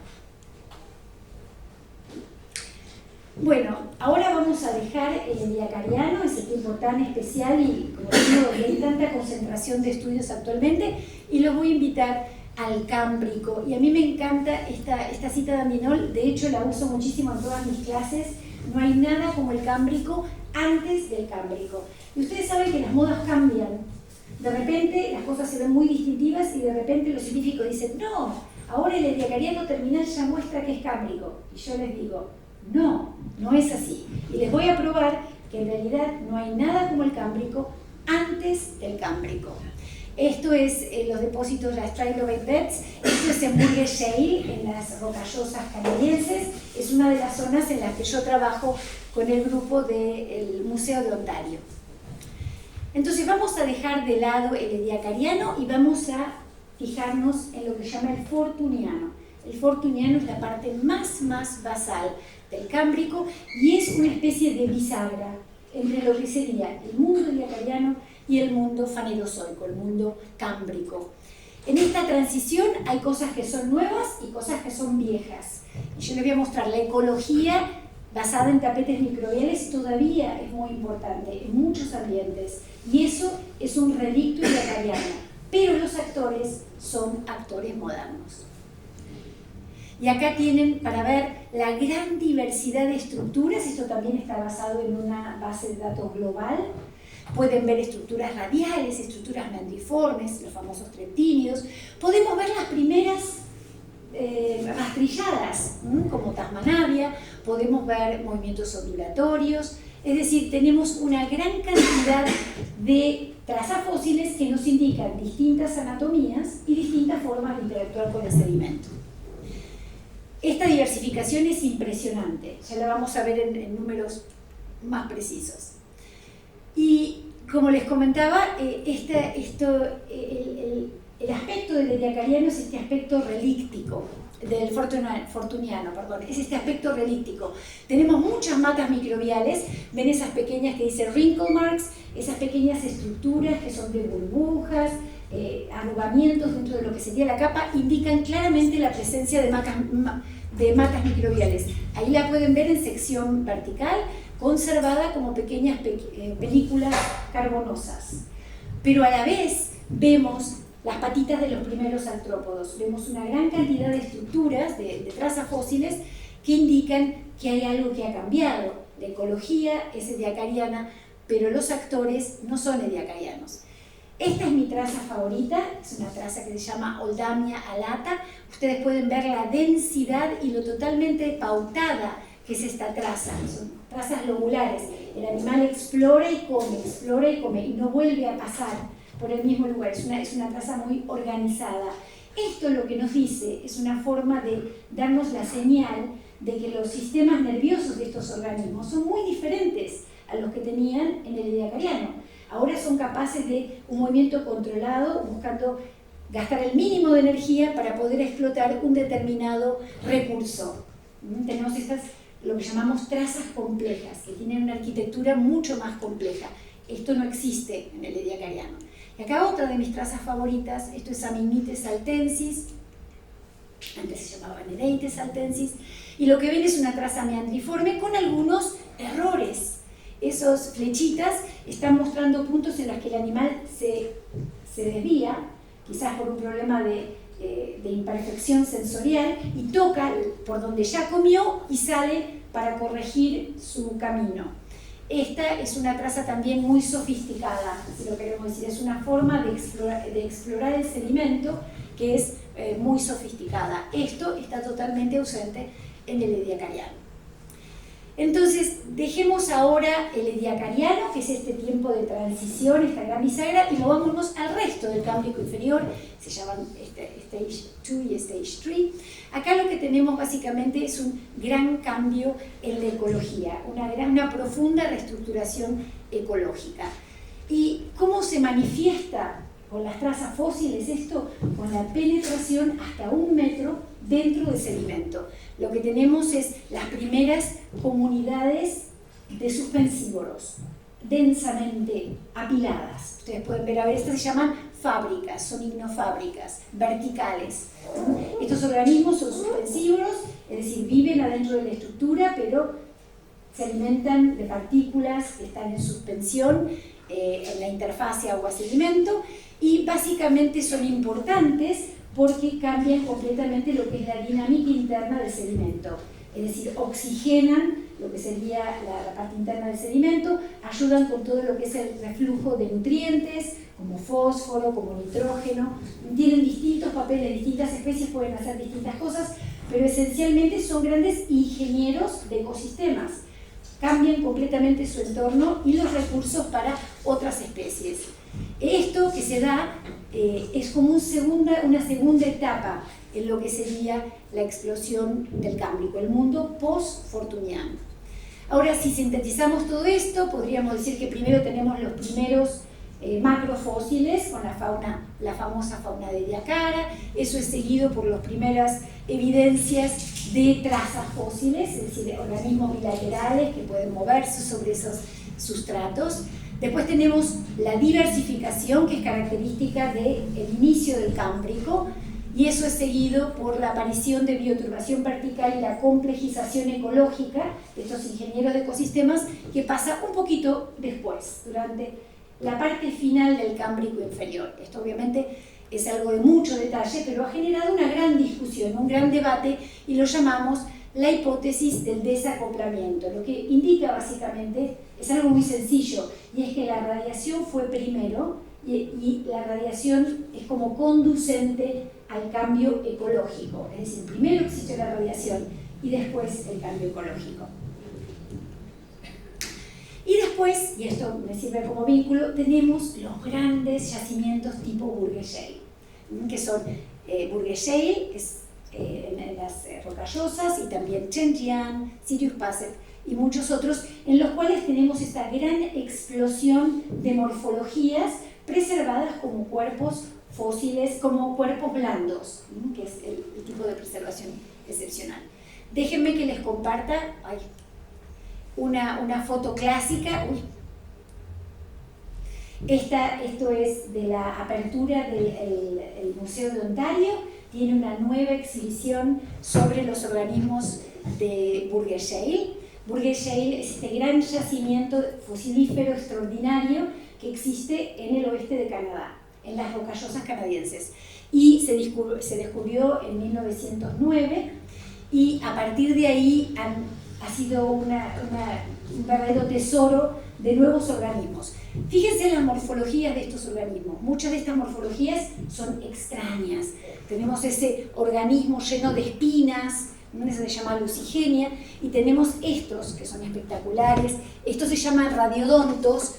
Bueno, ahora vamos a dejar el ediacariano, ese tiempo tan especial y, como digo, donde hay tanta concentración de estudios actualmente, y los voy a invitar al cámbrico. Y a mí me encanta esta cita de Andinol, de hecho la uso muchísimo en todas mis clases. No hay nada como el cámbrico antes del cámbrico. Y ustedes saben que las modas cambian. De repente las cosas se ven muy distintivas y de repente los científicos dicen, no, ahora el ediacariano terminal ya muestra que es cámbrico. Y yo les digo, no, no es así. Y les voy a probar que en realidad no hay nada como el cámbrico antes del cámbrico. Esto es los depósitos, las trilobite beds. Esto es en Burgess Shale, en las rocallosas canadienses. Es una de las zonas en las que yo trabajo con el grupo del Museo de Ontario. Entonces vamos a dejar de lado el ediacariano y vamos a fijarnos en lo que se llama el fortuniano. El fortuniano es la parte más basal del cámbrico y es una especie de bisagra entre lo que sería el mundo ediacariano y el mundo fanerozoico, el mundo cámbrico. En esta transición hay cosas que son nuevas y cosas que son viejas. Y yo les voy a mostrar la ecología basada en tapetes microbiales, todavía es muy importante en muchos ambientes. Y eso es un relicto ediacariano. Pero los actores son actores modernos. Y acá tienen para ver la gran diversidad de estructuras. Esto también está basado en una base de datos global. Pueden ver estructuras radiales, estructuras meandriformes, los famosos treptínidos. Podemos ver las primeras rastrilladas, como Tasmanavia. Podemos ver movimientos ondulatorios. Es decir, tenemos una gran cantidad de trazas fósiles que nos indican distintas anatomías y distintas formas de interactuar con el sedimento. Esta diversificación es impresionante. Ya la vamos a ver en números más precisos. Y como les comentaba, el aspecto del ediacariano es este aspecto relíctico, del fortuniano, perdón, es este aspecto relíctico. Tenemos muchas matas microbiales, ven esas pequeñas que dicen wrinkle marks, esas pequeñas estructuras que son de burbujas, arrugamientos dentro de lo que sería la capa, indican claramente la presencia de matas microbiales. Ahí la pueden ver en sección vertical, conservada como pequeñas películas carbonosas. Pero a la vez vemos las patitas de los primeros artrópodos. Vemos una gran cantidad de estructuras, de trazas fósiles, que indican que hay algo que ha cambiado. La ecología es ediacariana, pero los actores no son ediacarianos. Esta es mi traza favorita, es una traza que se llama Oldamia alata. Ustedes pueden ver la densidad y lo totalmente pautada que es esta traza. Son trazas lobulares. El animal explora y come, y no vuelve a pasar por el mismo lugar. Es una traza muy organizada. Esto lo que nos dice es una forma de darnos la señal de que los sistemas nerviosos de estos organismos son muy diferentes a los que tenían en el ediacariano. Ahora son capaces de un movimiento controlado, buscando gastar el mínimo de energía para poder explotar un determinado recurso. Tenemos estas, lo que llamamos trazas complejas, que tienen una arquitectura mucho más compleja. Esto no existe en el ediacariano. Y acá otra de mis trazas favoritas, esto es Samignites saltensis, antes se llamaba Nereides saltensis, y lo que ven es una traza meandriforme con algunos errores. Esas flechitas están mostrando puntos en los que el animal se desvía, quizás por un problema de imperfección sensorial, y toca por donde ya comió y sale para corregir su camino. Esta es una traza también muy sofisticada, si lo queremos decir, es una forma de explorar el sedimento que es muy sofisticada. Esto está totalmente ausente en el ediacariano. Entonces, dejemos ahora el ediacariano, que es este tiempo de transición, esta gran bisagra, y movámonos al resto del Cámbrico inferior, se llaman Stage 2 y Stage 3. Acá lo que tenemos básicamente es un gran cambio en la ecología, una profunda reestructuración ecológica. ¿Y cómo se manifiesta con las trazas fósiles esto? Con la penetración hasta 1 metro dentro del sedimento. Lo que tenemos es las primeras comunidades de suspensívoros, densamente apiladas. Ustedes pueden ver, estas se llaman fábricas, son ignofábricas, verticales. Estos organismos son suspensívoros, es decir, viven adentro de la estructura, pero se alimentan de partículas que están en suspensión en la interfase agua-sedimento, y básicamente son importantes porque cambian completamente lo que es la dinámica interna del sedimento. Es decir, oxigenan lo que sería la parte interna del sedimento, ayudan con todo lo que es el reflujo de nutrientes, como fósforo, como nitrógeno, tienen distintos papeles, distintas especies pueden hacer distintas cosas, pero esencialmente son grandes ingenieros de ecosistemas. Cambian completamente su entorno y los recursos para otras especies. Esto que se da es como una segunda etapa en lo que sería la explosión del Cámbrico, el mundo post-fortuniano. Ahora, si sintetizamos todo esto, podríamos decir que primero tenemos los primeros macrofósiles con la famosa fauna de Ediacara. Eso es seguido por las primeras evidencias de trazas fósiles, es decir, de organismos bilaterales que pueden moverse sobre esos sustratos. Después tenemos la diversificación, que es característica del inicio del Cámbrico, y eso es seguido por la aparición de bioturbación vertical y la complejización ecológica de estos ingenieros de ecosistemas, que pasa un poquito después, durante la parte final del Cámbrico inferior. Esto obviamente es algo de mucho detalle, pero ha generado una gran discusión, un gran debate, y lo llamamos la hipótesis del desacoplamiento. Lo que indica básicamente es algo muy sencillo, y es que la radiación fue primero, y la radiación es como conducente al cambio ecológico. Es decir, primero existe la radiación y después el cambio ecológico. Y después, y esto me sirve como vínculo, tenemos los grandes yacimientos tipo Burgess Shale, que son Burgess Shale, que es en las rocallosas, y también Chenjiang, Sirius Passet y muchos otros, en los cuales tenemos esta gran explosión de morfologías preservadas como cuerpos fósiles, como cuerpos blandos, que es el tipo de preservación excepcional. Déjenme que les comparta una foto clásica. Esto es de la apertura del Museo de Ontario. Tiene una nueva exhibición sobre los organismos de Burgess Shale. Burgess Shale es este gran yacimiento fosilífero extraordinario que existe en el oeste de Canadá, en las rocallosas canadienses. Y se descubrió en 1909, y a partir de ahí ha sido un verdadero tesoro de nuevos organismos. Fíjense en las morfologías de estos organismos. Muchas de estas morfologías son extrañas. Tenemos ese organismo lleno de espinas, eso se llama lucigenia, y tenemos estos que son espectaculares. Estos se llaman radiodontos.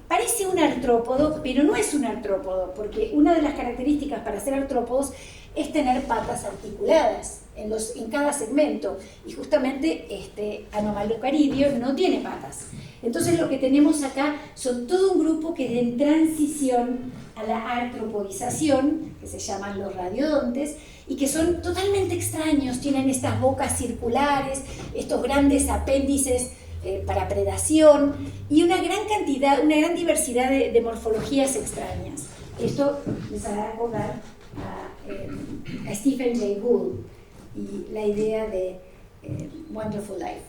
Parece un artrópodo, pero no es un artrópodo, porque una de las características para ser artrópodos es tener patas articuladas en cada segmento, y justamente este Anomalocarideo no tiene patas. Entonces lo que tenemos acá son todo un grupo que es en transición a la artropodización, que se llaman los radiodontes, y que son totalmente extraños. Tienen estas bocas circulares, estos grandes apéndices para predación, y una gran diversidad de morfologías extrañas. Esto les hará recordar a Stephen Jay Gould y la idea de Wonderful Life.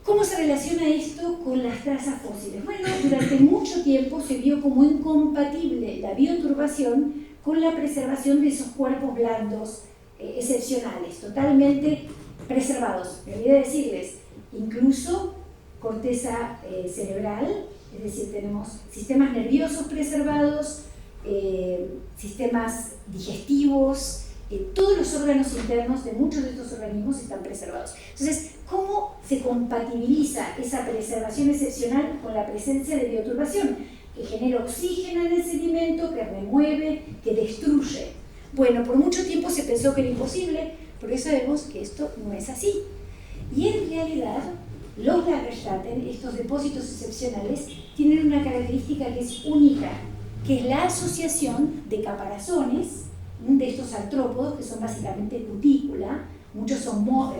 ¿Cómo se relaciona esto con las trazas fósiles? Bueno, durante mucho tiempo se vio como incompatible la bioturbación con la preservación de esos cuerpos blandos excepcionales, totalmente preservados. Me olvidé decirles, incluso corteza cerebral, es decir, tenemos sistemas nerviosos preservados, sistemas digestivos, todos los órganos internos de muchos de estos organismos están preservados. Entonces, ¿cómo se compatibiliza esa preservación excepcional con la presencia de bioturbación? Que genera oxígeno en el sedimento, que remueve, que destruye. Bueno, por mucho tiempo se pensó que era imposible, pero hoy sabemos que esto no es así. Y en realidad, los Lagerstätten, estos depósitos excepcionales, tienen una característica que es única, que es la asociación de caparazones, de estos artrópodos, que son básicamente cutícula, muchos son mudas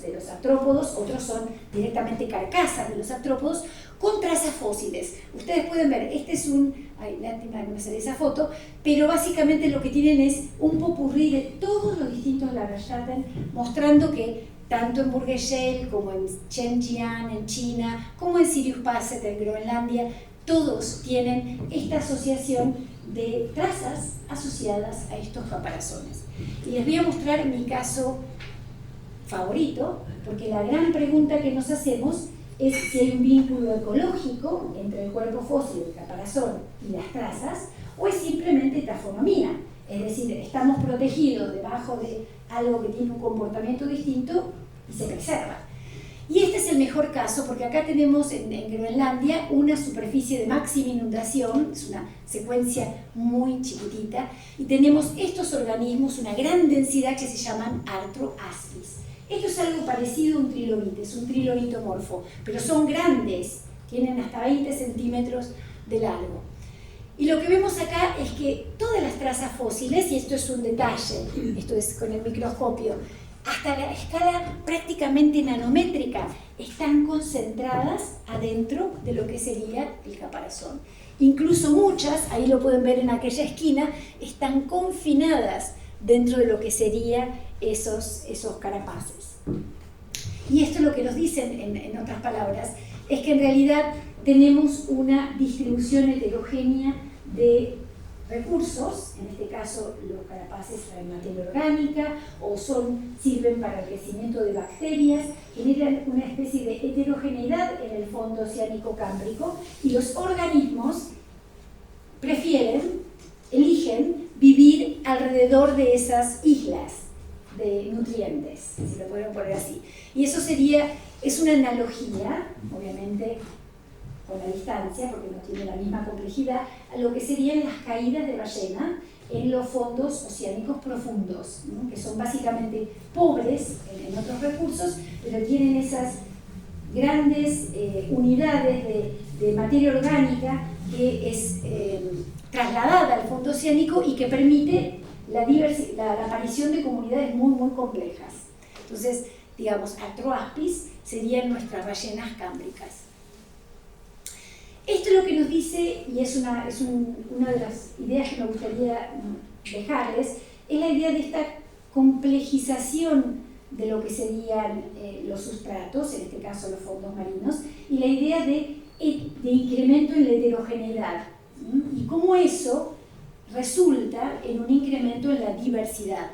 de los artrópodos, otros son directamente carcasas de los artrópodos, con trazas fósiles. Ustedes pueden ver, este es lástima que no me sale esa foto, pero básicamente lo que tienen es un popurrí de todos los distintos Lagerstätten, mostrando que tanto en Burgeshell como en Zhenjiang, en China, como en Sirius Passet, en Groenlandia, todos tienen esta asociación de trazas asociadas a estos caparazones. Y les voy a mostrar mi caso favorito, porque la gran pregunta que nos hacemos es si hay un vínculo ecológico entre el cuerpo fósil, el caparazón y las trazas, o es simplemente tafonomía, es decir, estamos protegidos debajo de algo que tiene un comportamiento distinto y se preserva. Y este es el mejor caso, porque acá tenemos en Groenlandia una superficie de máxima inundación, es una secuencia muy chiquitita, y tenemos estos organismos, una gran densidad que se llaman Arthroaspis. Esto es algo parecido a un trilobite, es un trilobitomorfo, pero son grandes, tienen hasta 20 centímetros de largo. Y lo que vemos acá es que todas las trazas fósiles, y esto es un detalle, esto es con el microscopio, hasta la escala prácticamente nanométrica, están concentradas adentro de lo que sería el caparazón. Incluso muchas, ahí lo pueden ver en aquella esquina, están confinadas dentro de lo que serían esos carapaces. Y esto lo que nos dicen, en otras palabras, es que en realidad tenemos una distribución heterogénea de recursos, en este caso los carapaces traen materia orgánica o sirven para el crecimiento de bacterias, generan una especie de heterogeneidad en el fondo oceánico cámbrico, y los organismos eligen vivir alrededor de esas islas de nutrientes, si lo podemos poner así. Y eso es una analogía, obviamente con la distancia, porque no tiene la misma complejidad, a lo que serían las caídas de ballena en los fondos oceánicos profundos, ¿no? Que son básicamente pobres en otros recursos, pero tienen esas grandes unidades de materia orgánica que es trasladada al fondo oceánico y que permite la aparición de comunidades muy, muy complejas. Entonces, digamos, Arthroaspis serían nuestras ballenas cámbricas. Esto es lo que nos dice, y es una de las ideas que me gustaría dejarles, es la idea de esta complejización de lo que serían los sustratos, en este caso los fondos marinos, y la idea de incremento en la heterogeneidad, y cómo eso resulta en un incremento en la diversidad.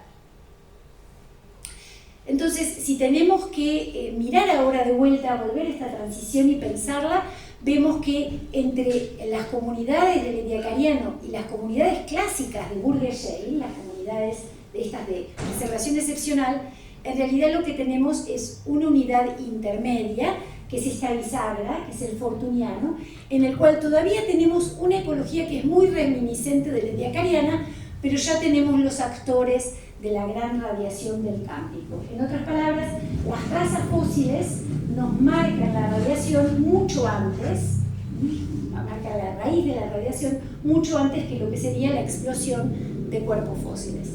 Entonces, si tenemos que mirar ahora de vuelta, volver a esta transición y pensarla, vemos que entre las comunidades del Ediacariano y las comunidades clásicas de Burgeshell, las comunidades de preservación excepcional, en realidad lo que tenemos es una unidad intermedia, que es esta bisagra, que es el fortuniano, en el cual todavía tenemos una ecología que es muy reminiscente de la ediacariana, pero ya tenemos los actores de la gran radiación del Cámbrico. En otras palabras, las trazas fósiles nos marcan la radiación mucho antes, marcan la raíz de la radiación mucho antes que lo que sería la explosión de cuerpos fósiles.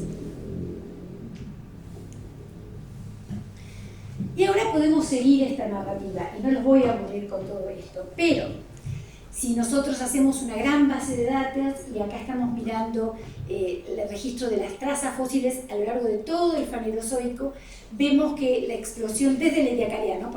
Y ahora podemos seguir esta narrativa, y no los voy a aburrir con todo esto, pero si nosotros hacemos una gran base de datos, y acá estamos mirando el registro de las trazas fósiles a lo largo de todo el Fanerozoico, vemos que la explosión desde el Ediacariano,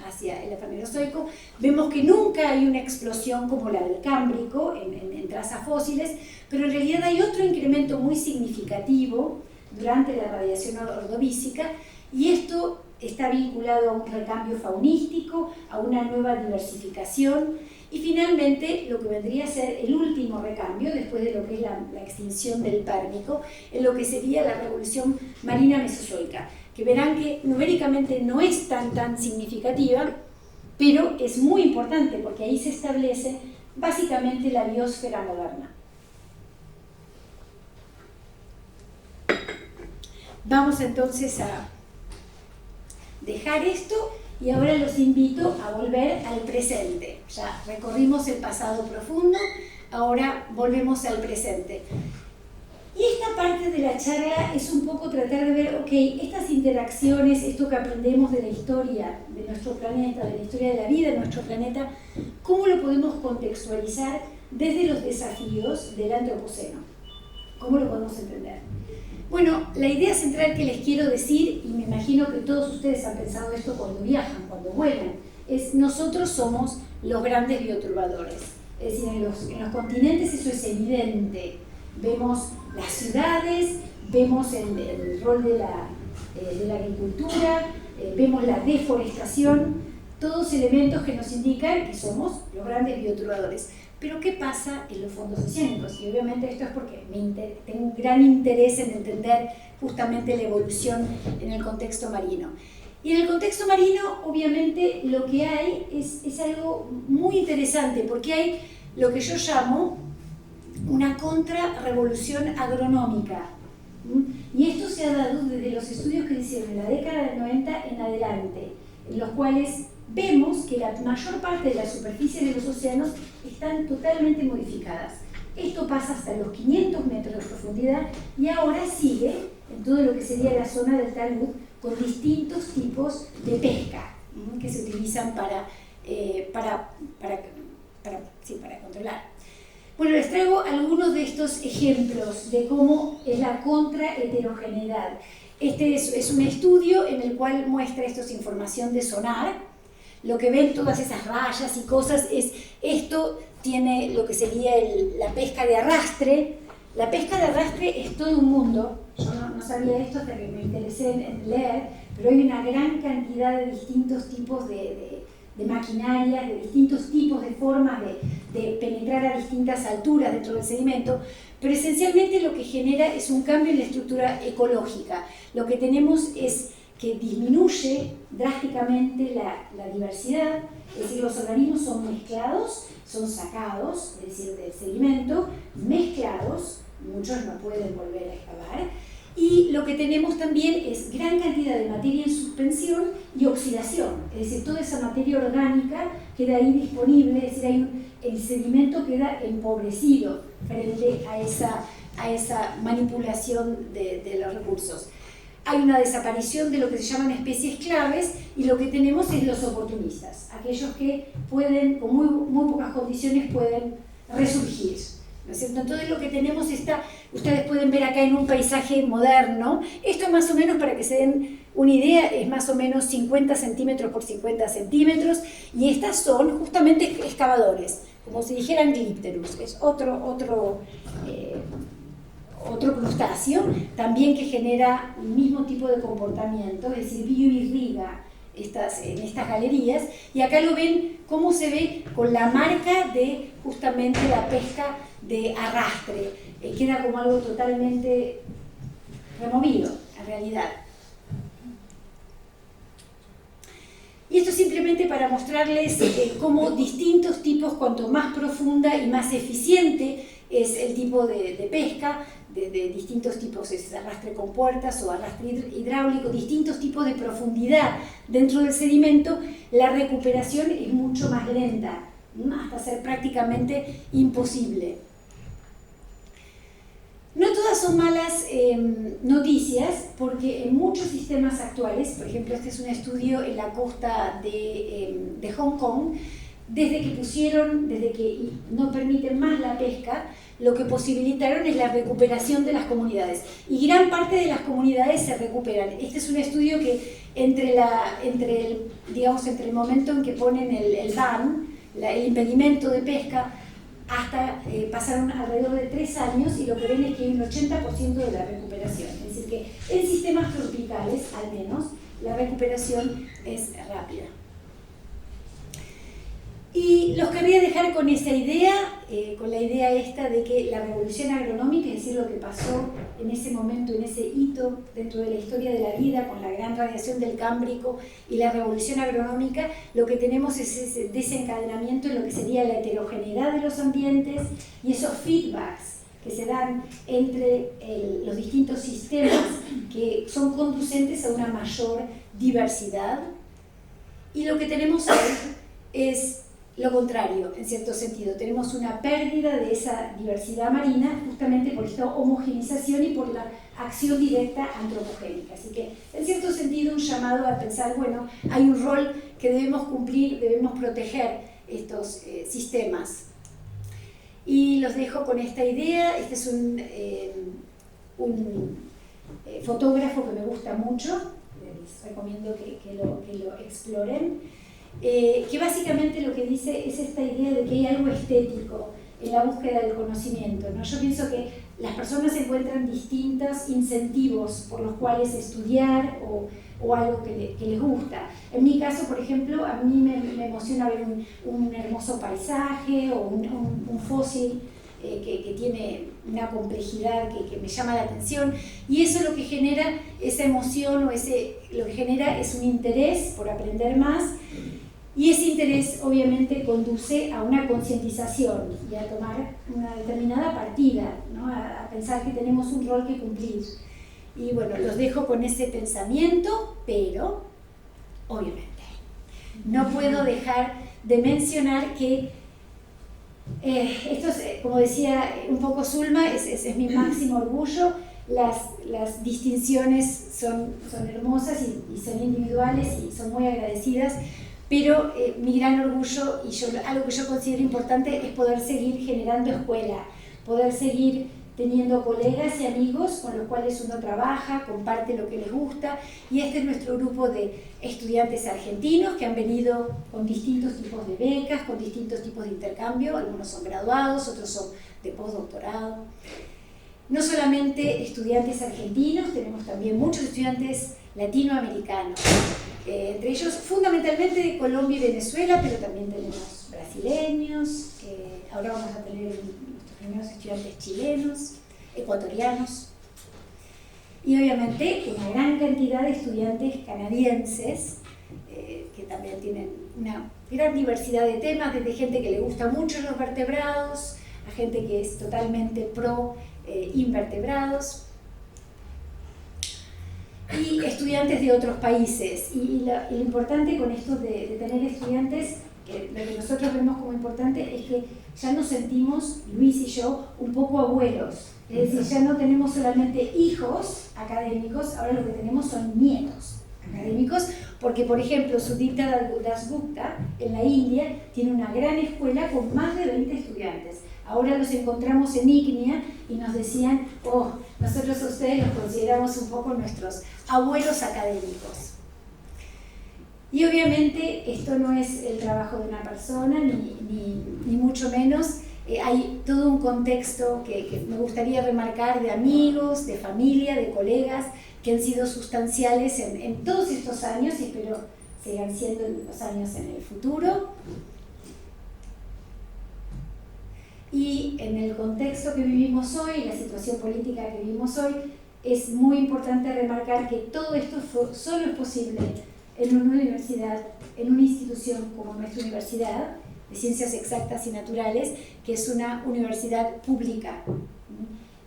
hacia el Fanerozoico, vemos que nunca hay una explosión como la del Cámbrico en trazas fósiles, pero en realidad hay otro incremento muy significativo durante la radiación ordovícica, y esto está vinculado a un recambio faunístico, a una nueva diversificación, Y finalmente, lo que vendría a ser el último recambio, después de lo que es la extinción del Pérmico, en lo que sería la revolución marina mesozoica, que verán que numéricamente no es tan significativa, pero es muy importante porque ahí se establece básicamente la biosfera moderna. Vamos entonces a dejar esto y ahora los invito a volver al presente. Ya recorrimos el pasado profundo, ahora volvemos al presente. Y esta parte de la charla es un poco tratar de ver, ok, estas interacciones, esto que aprendemos de la historia de nuestro planeta, de la historia de la vida de nuestro planeta, ¿cómo lo podemos contextualizar desde los desafíos del antropoceno? ¿Cómo lo podemos entender? Bueno, la idea central que les quiero decir, y me imagino que todos ustedes han pensado esto cuando viajan, cuando vuelan, es nosotros somos los grandes bioturbadores. Es decir, en los continentes eso es evidente. Vemos las ciudades, vemos el rol de la agricultura, vemos la deforestación, todos elementos que nos indican que somos los grandes bioturbadores. Pero ¿qué pasa en los fondos oceánicos? Y obviamente esto es porque tengo un gran interés en entender justamente la evolución en el contexto marino. Y en el contexto marino, obviamente, lo que hay es algo muy interesante, porque hay lo que yo llamo una contrarrevolución agronómica. Y esto se ha dado desde los estudios que se hicieron en la década del 90 en adelante, en los cuales vemos que la mayor parte de la superficie de los océanos están totalmente modificadas. Esto pasa hasta los 500 metros de profundidad y ahora sigue en todo lo que sería la zona del talud con distintos tipos de pesca que se utilizan para controlar. Bueno, les traigo algunos de estos ejemplos de cómo es la contraheterogeneidad. Este es un estudio en el cual muestra esto, es información de sonar. Lo que ven todas esas rayas y cosas es, esto tiene lo que sería la pesca de arrastre. La pesca de arrastre es todo un mundo. Yo no sabía esto hasta que me interesé en leer, pero hay una gran cantidad de distintos tipos de maquinarias, de distintos tipos de formas de penetrar a distintas alturas dentro del sedimento, pero esencialmente lo que genera es un cambio en la estructura ecológica. Lo que tenemos es que disminuye drásticamente la diversidad, es decir, los organismos son mezclados, son sacados, es decir, del sedimento, mezclados, muchos no pueden volver a excavar, y lo que tenemos también es gran cantidad de materia en suspensión y oxidación, es decir, toda esa materia orgánica queda ahí disponible, es decir, el sedimento queda empobrecido frente a esa manipulación de los recursos. Hay una desaparición de lo que se llaman especies claves y lo que tenemos es los oportunistas, aquellos que pueden, con muy pocas condiciones, pueden resurgir. ¿No es cierto? Entonces lo que tenemos ustedes pueden ver acá en un paisaje moderno, esto más o menos para que se den una idea, es más o menos 50 centímetros por 50 centímetros y estas son justamente excavadores, como si dijeran Glypterus, es otro crustáceo, también que genera el mismo tipo de comportamiento, es decir, bioirriga en estas galerías, y acá lo ven cómo se ve con la marca de justamente la pesca de arrastre, queda como algo totalmente removido en realidad. Y esto simplemente para mostrarles cómo distintos tipos, cuanto más profunda y más eficiente es el tipo de pesca, de distintos tipos, es arrastre con puertas o arrastre hidráulico, distintos tipos de profundidad dentro del sedimento, la recuperación es mucho más lenta, hasta ser prácticamente imposible. No todas son malas noticias, porque en muchos sistemas actuales, por ejemplo, este es un estudio en la costa de Hong Kong, desde que no permiten más la pesca, lo que posibilitaron es la recuperación de las comunidades. Y gran parte de las comunidades se recuperan. Este es un estudio que entre el momento en que ponen el ban, el impedimento de pesca, hasta pasaron alrededor de 3 años y lo que ven es que hay un 80% de la recuperación. Es decir, que en sistemas tropicales, al menos, la recuperación es rápida. Y los querría dejar con esa idea, con la idea esta de que la revolución agronómica, es decir, lo que pasó en ese momento, en ese hito dentro de la historia de la vida, con la gran radiación del Cámbrico y la revolución agronómica, lo que tenemos es ese desencadenamiento en lo que sería la heterogeneidad de los ambientes y esos feedbacks que se dan entre los distintos sistemas que son conducentes a una mayor diversidad. Y lo que tenemos hoy es lo contrario, en cierto sentido. Tenemos una pérdida de esa diversidad marina justamente por esta homogenización y por la acción directa antropogénica. Así que, en cierto sentido, un llamado a pensar, bueno, hay un rol que debemos cumplir, debemos proteger estos sistemas. Y los dejo con esta idea. Este es un fotógrafo que me gusta mucho, les recomiendo que lo exploren. Que básicamente lo que dice es esta idea de que hay algo estético en la búsqueda del conocimiento, ¿no? Yo pienso que las personas encuentran distintos incentivos por los cuales estudiar o algo que les gusta. En mi caso, por ejemplo, a mí me emociona ver un hermoso paisaje o un fósil que tiene una complejidad que me llama la atención, y eso lo que genera, esa emoción o lo que genera es un interés por aprender más. Y ese interés obviamente conduce a una concientización y a tomar una determinada partida, ¿no? A pensar que tenemos un rol que cumplir. Y bueno, los dejo con ese pensamiento, pero obviamente no puedo dejar de mencionar que esto es, como decía un poco Zulma, es mi máximo orgullo. Las distinciones son hermosas y son individuales y son muy agradecidas. Pero mi gran orgullo y algo que yo considero importante es poder seguir generando escuela, poder seguir teniendo colegas y amigos con los cuales uno trabaja, comparte lo que les gusta, y este es nuestro grupo de estudiantes argentinos que han venido con distintos tipos de becas, con distintos tipos de intercambio, algunos son graduados, otros son de postdoctorado. No solamente estudiantes argentinos, tenemos también muchos estudiantes latinoamericanos, entre ellos fundamentalmente de Colombia y Venezuela, pero también tenemos brasileños, ahora vamos a tener nuestros primeros estudiantes chilenos, ecuatorianos, y obviamente una gran cantidad de estudiantes canadienses, que también tienen una gran diversidad de temas, desde gente que le gusta mucho los vertebrados, a gente que es totalmente pro invertebrados, y estudiantes de otros países. Y lo importante con esto de tener estudiantes, que lo que nosotros vemos como importante es que ya nos sentimos, Luis y yo, un poco abuelos. Es decir, ya no tenemos solamente hijos académicos, ahora lo que tenemos son nietos académicos, porque por ejemplo Sudipta Dasgupta en la India tiene una gran escuela con más de 20 estudiantes. Ahora los encontramos en ICNIA y nos decían, nosotros a ustedes los consideramos un poco nuestros abuelos académicos. Y obviamente esto no es el trabajo de una persona, ni mucho menos. Hay todo un contexto que me gustaría remarcar de amigos, de familia, de colegas, que han sido sustanciales en todos estos años y espero sigan siendo los años en el futuro. Y en el contexto que vivimos hoy, la situación política que vivimos hoy, es muy importante remarcar que todo esto solo es posible en una universidad, en una institución como nuestra universidad de Ciencias Exactas y Naturales, que es una universidad pública.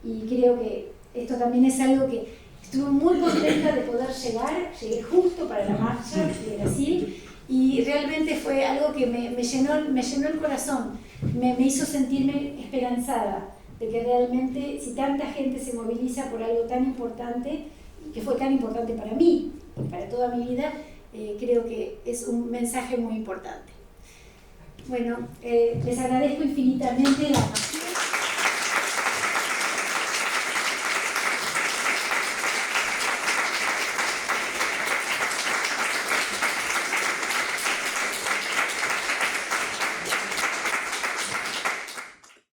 Y creo que esto también es algo que estuve muy contenta de poder llegar, llegué justo para la marcha de Brasil, y realmente fue algo que me llenó el corazón, me hizo sentirme esperanzada de que realmente si tanta gente se moviliza por algo tan importante, que fue tan importante para mí y para toda mi vida, creo que es un mensaje muy importante. Bueno, les agradezco infinitamente la